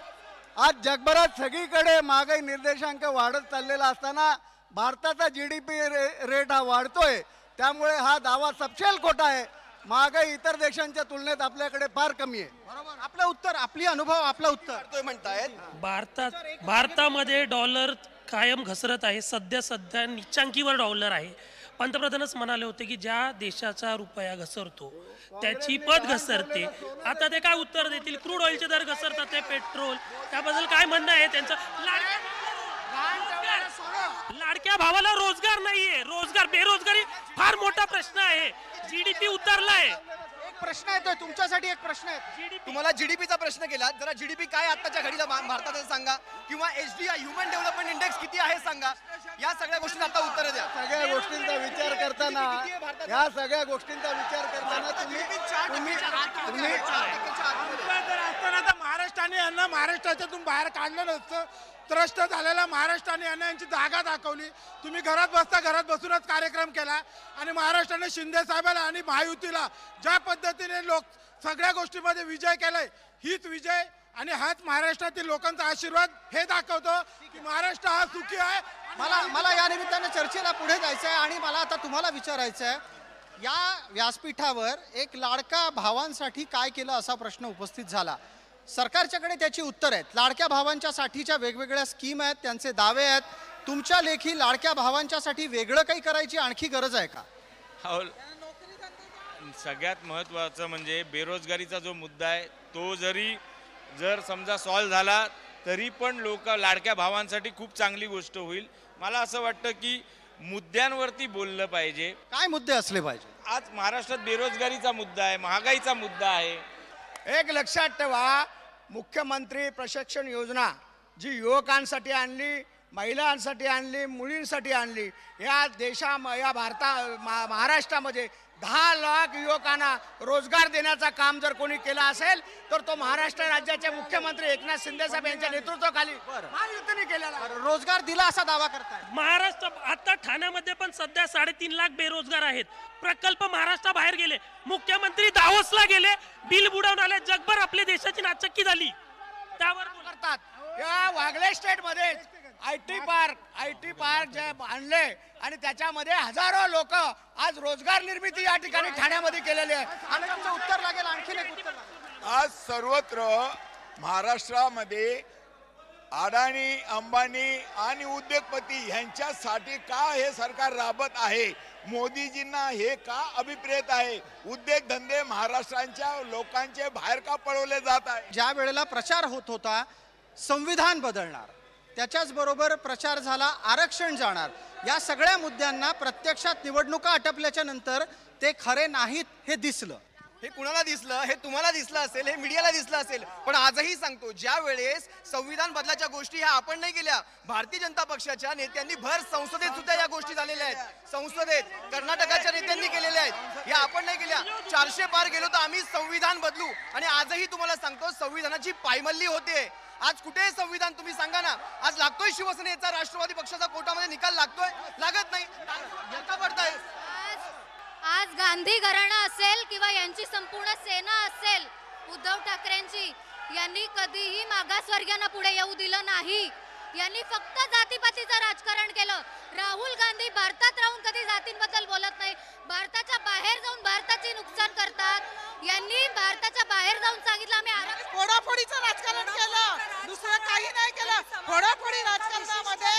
आज जगभरात सगळीकडे महागाई निर्देशांक वाढत चाललेला असताना भारताचा GDP रेट हा वाढतोय. त्यामुळे हा दावा सपशेल खोटा आहे. महागाई इतर देशांच्या तुलनेत आपल्याकडे फार कमी आहे. बरोबर, आपलं उत्तर, आपली अनुभव, आपलं उत्तर म्हणतायत. भारतामध्ये डॉलर कायम घसरत आहे. सध्या नीचांकीवर डॉलर आहे. पंतप्रधानच म्हणाले होते की ज्या देशाचा रुपया घसरतो त्याची पत घसरते. आता ते काय उत्तर देतील? क्रूड ऑइलचे दर घसरतात, ते पेट्रोल, त्याबद्दल काय म्हणणं आहे त्यांचं? लाडक्या भावाला रोजगार नाहीये, बेरोजगारी फार मोठा प्रश्न आहे. GDP उतरलाय. एक प्रश्न येतोय तुमच्यासाठी, एक प्रश्न आहे. तुम्हाला GDPचा प्रश्न केला, जरा GDP काय आताच्या घडीला भारतात सांगा, किंवा HDI ह्युमन डेव्हलपमेंट इंडेक्स किती आहे सांगा. या सगळ्या गोष्टींना आता उत्तर द्या. सगळ्या गोष्टींचा विचार करताना महाराष्ट्राने यांना महाराष्ट्राच्यातून बाहेर काढलं नसतं. त्रस्त झालेला महाराष्ट्राने यांची जागा दाखवली. तुम्ही घरात बसूनच कार्यक्रम केला आणि महाराष्ट्राने शिंदे साहेबांना आणि महायुतीला ज्या पद्धतीने लोक सगळ्या गोष्टीमध्ये विजय केलाय, हीच विजय आणि हाच महाराष्ट्रातील लोकांचा आशीर्वाद हे दाखवतो की महाराष्ट्र हा सुखी आहे. मला या निमित्तानं चर्चेला पुढे जायचं आहे आणि मला आता तुम्हाला विचारायचं आहे, या व्यासपीठावर एक लाडका भावांसाठी काय केलं असा प्रश्न उपस्थित झाला. सरकारच्याकडे त्याची उत्तर आहेत. लाडक्या भावांच्या साठीच्या वेगवेगळ्या स्कीम आहेत, त्यांचे दावे आहेत. तुमच्या लेखी लाडक्या भावांच्यासाठी वेगळं काही करायची आणखी गरज आहे का? सगळ्यात महत्त्वाचं म्हणजे बेरोजगारीचा जो मुद्दा आहे तो जर समजा सॉल्व झाला तरी पण लाडक्या भावांसाठी खूप चांगली गोष्ट होईल. मला असं वाटतं की मुद्द्यांवरती बोललं पाहिजे. काय मुद्दे असले पाहिजे? आज महाराष्ट्रात बेरोजगारीचा मुद्दा आहे, महागाईचा मुद्दा आहे. एक लक्षात ठेवा, मुख्यमंत्री प्रशिक्षण योजना जी युवकांसाठी आणली, महिलांसाठी आणली, मुलींसाठी आणली, या महाराष्ट्रामध्ये 10 लाख युवकांना रोजगार देण्याचं काम जर कोणी केलं असेल तर तो महाराष्ट्र राज्याचे मुख्यमंत्री एकनाथ शिंदे साहेब यांच्या नेतृत्वाखाली महायुतीने केलेला. रोजगार दिला असा दावा करताय. महाराष्ट्र आता ठाण्यामध्ये पण सध्या 3.5 लाख बेरोजगार आहेत. प्रकल्प महाराष्ट्राबाहेर गेले, मुख्यमंत्री दावोसला गेले, बिल बुडवून आले, जगभर आपल्या देशाची नाचक्की झाली. त्यावर करतात. या वागले स्टेटमध्ये IT पार्क जे बांधले आणि त्याच्यामध्ये हजारो लोक आज रोजगार निर्मिती या ठिकाणी ठाण्यामध्ये केलेली आहे. आणि तुमचं उत्तर लागेल, आणखीन एक उत्तर लागेल. आज सर्वत्र महाराष्ट्रामध्ये अडाणी, अंबानी आणि उद्योगपती यांच्यासाठी का हे सरकार राबत आहे? मोदीजींना हे का अभिप्रेत आहे? उद्योगधंदे महाराष्ट्राच्या लोकांचे बाहेर का पळवले जात आहे? ज्या वेळेला प्रचार होत होता संविधान बदलणार, त्याच्याच बरोबर प्रचार झाला आरक्षण जाणार, या सगळ्या मुद्द्यांना प्रत्यक्षात निवडणुका आटपल्याच्या नंतर ते खरे नाहीत हे दिसलं. हे कुणाला दिसलं? हे तुम्हाला दिसलं असेल, हे मीडियाला दिसलं असेल. पण आजही सांगतो, ज्या वेळेस संविधान बदलाच्या गोष्टी ह्या आपण नाही केल्या, भारतीय जनता पक्षाच्या नेत्यांनी भर संसदेत सुद्धा या गोष्टी झालेल्या आहेत. संसदेत कर्नाटकाच्या नेत्यांनी केलेल्या आहेत, या आपण नाही केल्या. 400 पार गेलो तर आम्ही संविधान बदलू. आणि आजही तुम्हाला सांगतो संविधानाची पायमल्ली होते. आज कुठे संविधान तुम्ही सांगा ना. आज लागतोय शिवसेनेचा, राष्ट्रवादी पक्षाचा कोर्टामध्ये निकाल लागतोय? लागत नाही. पडताय. आज गांधी घराणा असेल किंवा यांची संपूर्ण सेना असेल, उद्धव ठाकरेंची, यांनी कधीही मागासवर्गीयांना पुढे येऊ दिलं नाही. यांनी फक्त जातीपातीचं राजकारण केलं. राहुल गांधी भारतात राहून कधी जातींबद्दल बोलत नाही, भारताच्या बाहेर जाऊन भारताचे नुकसान करतात. यांनी भारताच्या बाहेर जाऊन सांगितलं आम्ही फोडाफोडीचं राजकारण केलं, दुसरं काही नाही केलं. फोडाफोडी राजकारणामध्ये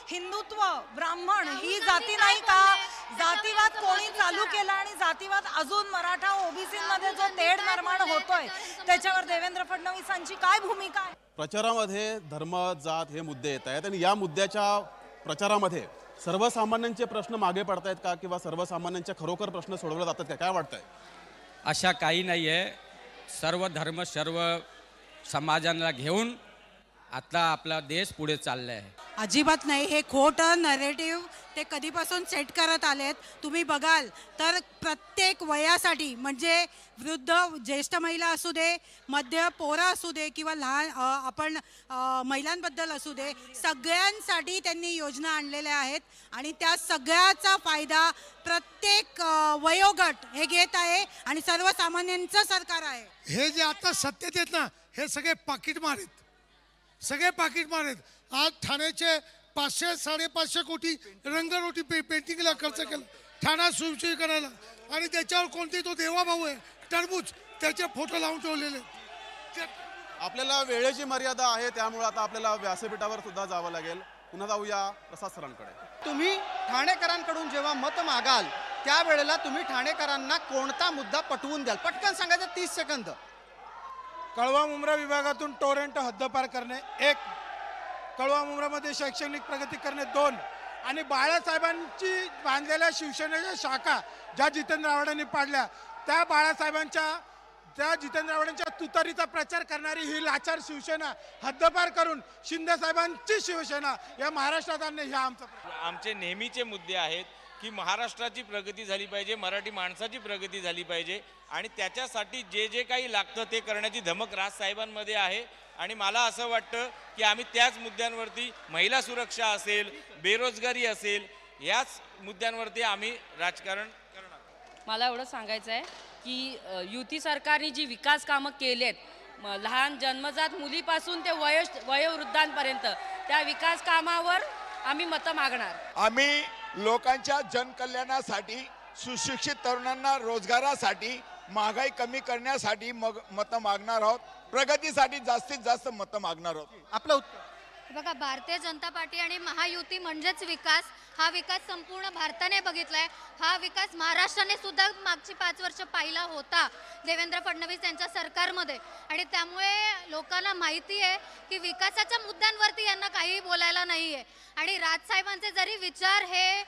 हिंदुत्व, ब्राह्मण ही जाती नाही का? जातीवाद कोणी चालू केला आणि जातीवाद अजून मराठा ओबीसी मध्ये जो तेढ निर्माण होतोय त्याच्यावर देवेंद्र फडणवीसांची काय भूमिका आहे? प्रचारामध्ये धर्म, जात हे मुद्दे येत आहेत आणि या मुद्द्याच्या प्रचारामध्ये सर्वसामान्यांचे प्रश्न मागे पडतायत का, किंवा सर्वसामान्यांचे खरोखर प्रश्न सोडवले जातात का? काय वाटतंय? अशा काही नाही आहे. सर्व धर्म, सर्व समाजाला घेऊन आता आपला देश पुढे चालला आहे. अजिबात नाही. हे खोटं नरेटिव्ह ते कधीपासून सेट करत आलेत. तुम्ही बघाल तर प्रत्येक वयासाठी, म्हणजे वृद्ध, ज्येष्ठ महिला असू दे, मध्य पोरं असू दे, किंवा लहान आपण महिलांबद्दल असू दे, सगळ्यांसाठी त्यांनी योजना आणलेल्या आहेत आणि त्या सगळ्याचा फायदा प्रत्येक वयोगट हे घेत आहे आणि सर्वसामान्यांचं सरकार आहे. हे जे आता सत्तेत येत ना, हे सगळे पाकिटमार आहेत, सगळे पाकिटमार आहेत. आज ठाण्याचे 500-550 कोटी रंगरोटी पेंटिंगला खर्च केला, ठाणा सुशोभीकरणाला, आणि त्याच्यावर कोणते तो देवाभाऊ आहे टरबूज, त्याचे फोटो लावून ठेवलेले. आपल्याला वेळेची मर्यादा आहे, त्यामुळे आता आपल्याला व्यासपीठावर सुद्धा जावं लागेल. पुन्हा जाऊया प्रसाद सरांकडे. तुम्ही ठाणेकरांकडून जेव्हा मत मागाल त्यावेळेला तुम्ही ठाणेकरांना कोणता मुद्दा पटवून द्याल? पटकन सांगायचं, 30 सेकंद. कळवा मुंब्रा विभागातून टोरेंटो हद्दपार करणे 1, कळवा मुंब्रामध्ये शैक्षणिक प्रगती करणे 2, आणि बाळासाहेबांची बांधलेल्या शिवसेनेच्या शाखा ज्या जितेंद्र आव्हाडांनी पाडल्या, त्या जितेंद्र आव्हाडांच्या तुतारीचा प्रचार करणारी ही लाचार शिवसेना हद्दपार करून शिंदे साहेबांची शिवसेना या महाराष्ट्रात आणणे हा आमचे नेहमीचे मुद्दे आहेत की महाराष्ट्राची प्रगती झाली पाहिजे, मराठी माणसाची प्रगती झाली पाहिजे, आणि त्याच्यासाठी जे जे काही लागतं ते करण्याची धमक राज साहेबांमध्ये आहे. आणि मला असं वाटतं की आम्ही त्याच मुद्द्यांवरती, महिला सुरक्षा असेल, बेरोजगारी असेल, याच मुद्द्यांवरती आम्ही राजकारण करणार. मला एवढं सांगायचं आहे की युती सरकारने जी विकास कामं केलेत, लहान जन्मजात मुलीपासून ते वयोवृद्धांपर्यंत, त्या विकास कामावर आम्ही मतं मागणार. आम्ही लोकांच्या जनकल्याणासाठी, सुशिक्षित तरुणांना रोजगारासाठी, महागाई कमी करण्यासाठी मतं मागणार आहोत. प्रगतीसाठी जास्तीत जास्त मतं मागणार आहोत. आपलं उत्तर. बघा, भारतीय जनता पार्टी आणि महायुती म्हणजेच विकास. हा विकास संपूर्ण भारताने बघितलाय. हा विकास महाराष्ट्राने सुद्धा मागची 5 वर्ष पाहिला होता देवेंद्र फडणवीस यांच्या सरकारमध्ये. आणि त्यामुळे लोकांना माहिती आहे की विकासाच्या मुद्द्यांवरती यांना काही बोलायला नाही आहे. आणि राजसाहेबांचे जरी विचार हे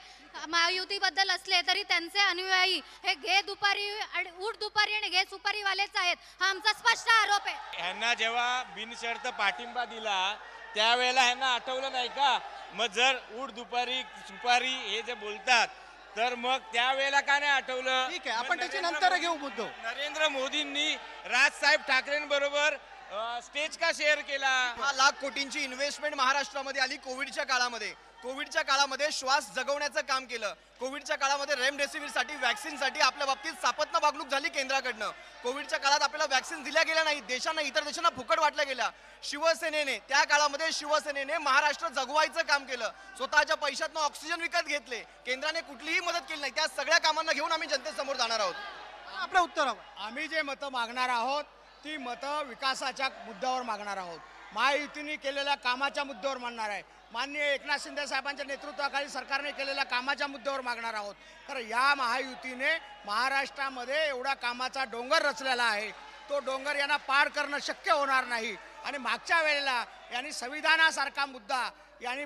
महायुतीबद्दल असले तरी त्यांचे अनुयायी हे घे दुपारी आणि उठ दुपारी आणि घे सुपारीवालेच आहेत. हा आमचा स्पष्ट आरोप आहे. ह्यांना जेव्हा बिनशर्त पाठिंबा दिला त्यावेळेला ह्यांना आठवलं नाही का? मग जर उठ दुपारी सुपारी हे जे बोलतात तर मग त्यावेळेला का नाही आठवलं? ठीक आहे, आपण त्याची नंतर घेऊ मुद्दो. नरेंद्र मोदींनी राजसाहेब ठाकरेंबरोबर स्टेज का शेअर केला? 6 लाख कोटींची इन्व्हेस्टमेंट महाराष्ट्रामध्ये आली कोविडच्या काळामध्ये. कोविडच्या काळामध्ये श्वास जगवण्याचं काम केलं. कोविडच्या काळामध्ये रेमडेसिवीरसाठी, वॅक्सिनसाठी आपल्या बाबतीत सापत्न वागणूक झाली केंद्राकडनं. कोविडच्या काळात आपल्याला वॅक्सिन दिल्या गेल्या नाही, देशांना, इतर देशांना फुकट वाटल्या गेल्या. शिवसेनेने त्या काळामध्ये शिवसेनेने महाराष्ट्र जगवायचं काम केलं. स्वतःच्या पैशातनं ऑक्सिजन विकत घेतले. केंद्राने कुठलीही मदत केली नाही. त्या सगळ्या कामांना घेऊन आम्ही जनतेसमोर जाणार आहोत. आपलं उत्तर हवं. आम्ही जे मतं मागणार आहोत ती मतं विकासाच्या मुद्द्यावर मागणार आहोत. महायुतीने केलेल्या कामाच्या मुद्द्यावर मागणार आहे. माननीय एकनाथ शिंदे साहेबांच्या नेतृत्वाखाली सरकारने केलेल्या कामाच्या मुद्द्यावर मागणार आहोत. तर या महायुतीने महाराष्ट्रामध्ये एवढा कामाचा डोंगर रचलेला आहे. तो डोंगर यांना पार करणं शक्य होणार नाही. आणि मागच्या वेळेला यांनी संविधानासारखा मुद्दा यांनी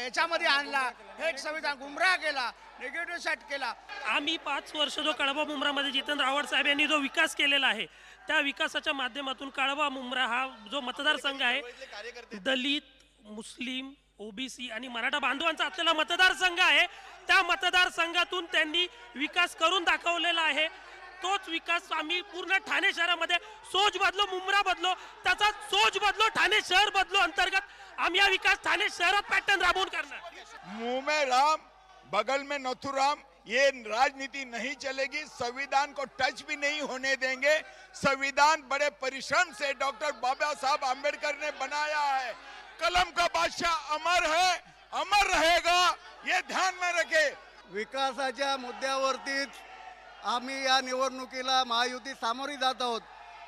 याच्यामध्ये आणला. हे संविधान गुमराह केला, निगेटिव्ह सेट केला. आम्ही 5 वर्ष जो कळवा मुंब्रामध्ये जितेंद्र आव्हाड साहेब यांनी जो विकास केलेला आहे त्या विकासाच्या माध्यमातून कळवा मुंब्रा हा जो मतदारसंघ आहे दलित, मुस्लिम, ओबीसी आणि मराठा बांधवांचा असलेला मतदारसंघ आहे. त्या मतदारसंघातून त्यांनी विकास करून दाखवलेला आहे. तोच विकास आम्ही पूर्ण ठाणे शहरामध्ये सोच बदलो, मुंब्रा बदलो, त्याचा सोच बदलो, ठाणे शहर बदलो अंतर्गत आम्ही हा विकास ठाणे शहरात पॅटर्न राबवून करणार. मुंह में राम बगल में नथुराम, ये राजनीति नहीं चलेगी. संविधान को टच भी नहीं होने देंगे. संविधान बड़े परिश्रम से डॉक्टर बाबा साहब आम्बेडकर ने बनाया है. कलम का बादशाह अमर है, अमर रहेगा, ये ध्यान में रखे. विकासाच्या मुद्द्यावरतीच आम्ही या निवडणुकीला महायुती सामोरी जात आहोत.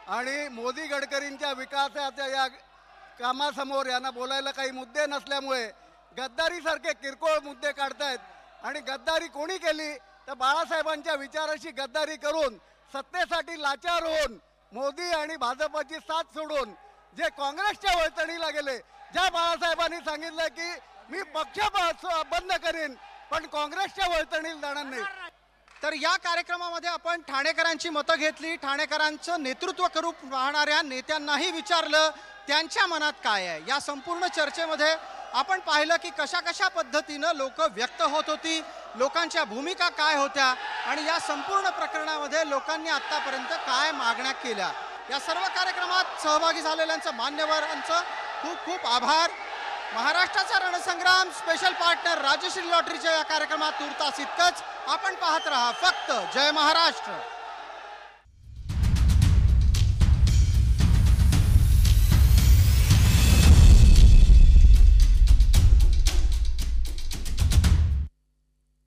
आणि मोदी गडकरींच्या विकासाच्या या कामासमोर यांना बोलायला काही मुद्दे नसल्यामुळे गद्दारीसारखे किरकोळ मुद्दे काढतायत. आणि गद्दारी कोणी केली तर बाळासाहेबांच्या विचाराशी गद्दारी करून सत्तेसाठी लाचार होऊन मोदी आणि भाजपची साथ सोडून जे काँग्रेसच्या वळतणीला गेले. ज्या बाळासाहेबांनी सांगितलं की मी पक्ष बंद करीन पण काँग्रेसच्या वळतणीला जाणार नाही. तर या कार्यक्रमामध्ये आपण ठाणेकरांची मतं घेतली. ठाणेकरांचं नेतृत्व करू पाहणाऱ्या नेत्यांनाही विचारलं त्यांच्या मनात काय आहे. या संपूर्ण चर्चेमध्ये आपण पाहिलं की कशा कशा पद्धतीनं लोक व्यक्त होत होती, लोकांच्या भूमिका काय होत्या आणि या संपूर्ण प्रकरणामध्ये लोकांनी आत्तापर्यंत काय मागण्या केल्या. या सर्व कार्यक्रमात सहभागी झालेल्यांचं, मान्यवरांचं खूप खूप आभार. महाराष्ट्राचा रणसंग्राम स्पेशल पार्टनर राजश्री लॉटरीच्या या कार्यक्रमात तुर्तास इतकंच. आपण पाहत रहा फक्त जय महाराष्ट्र.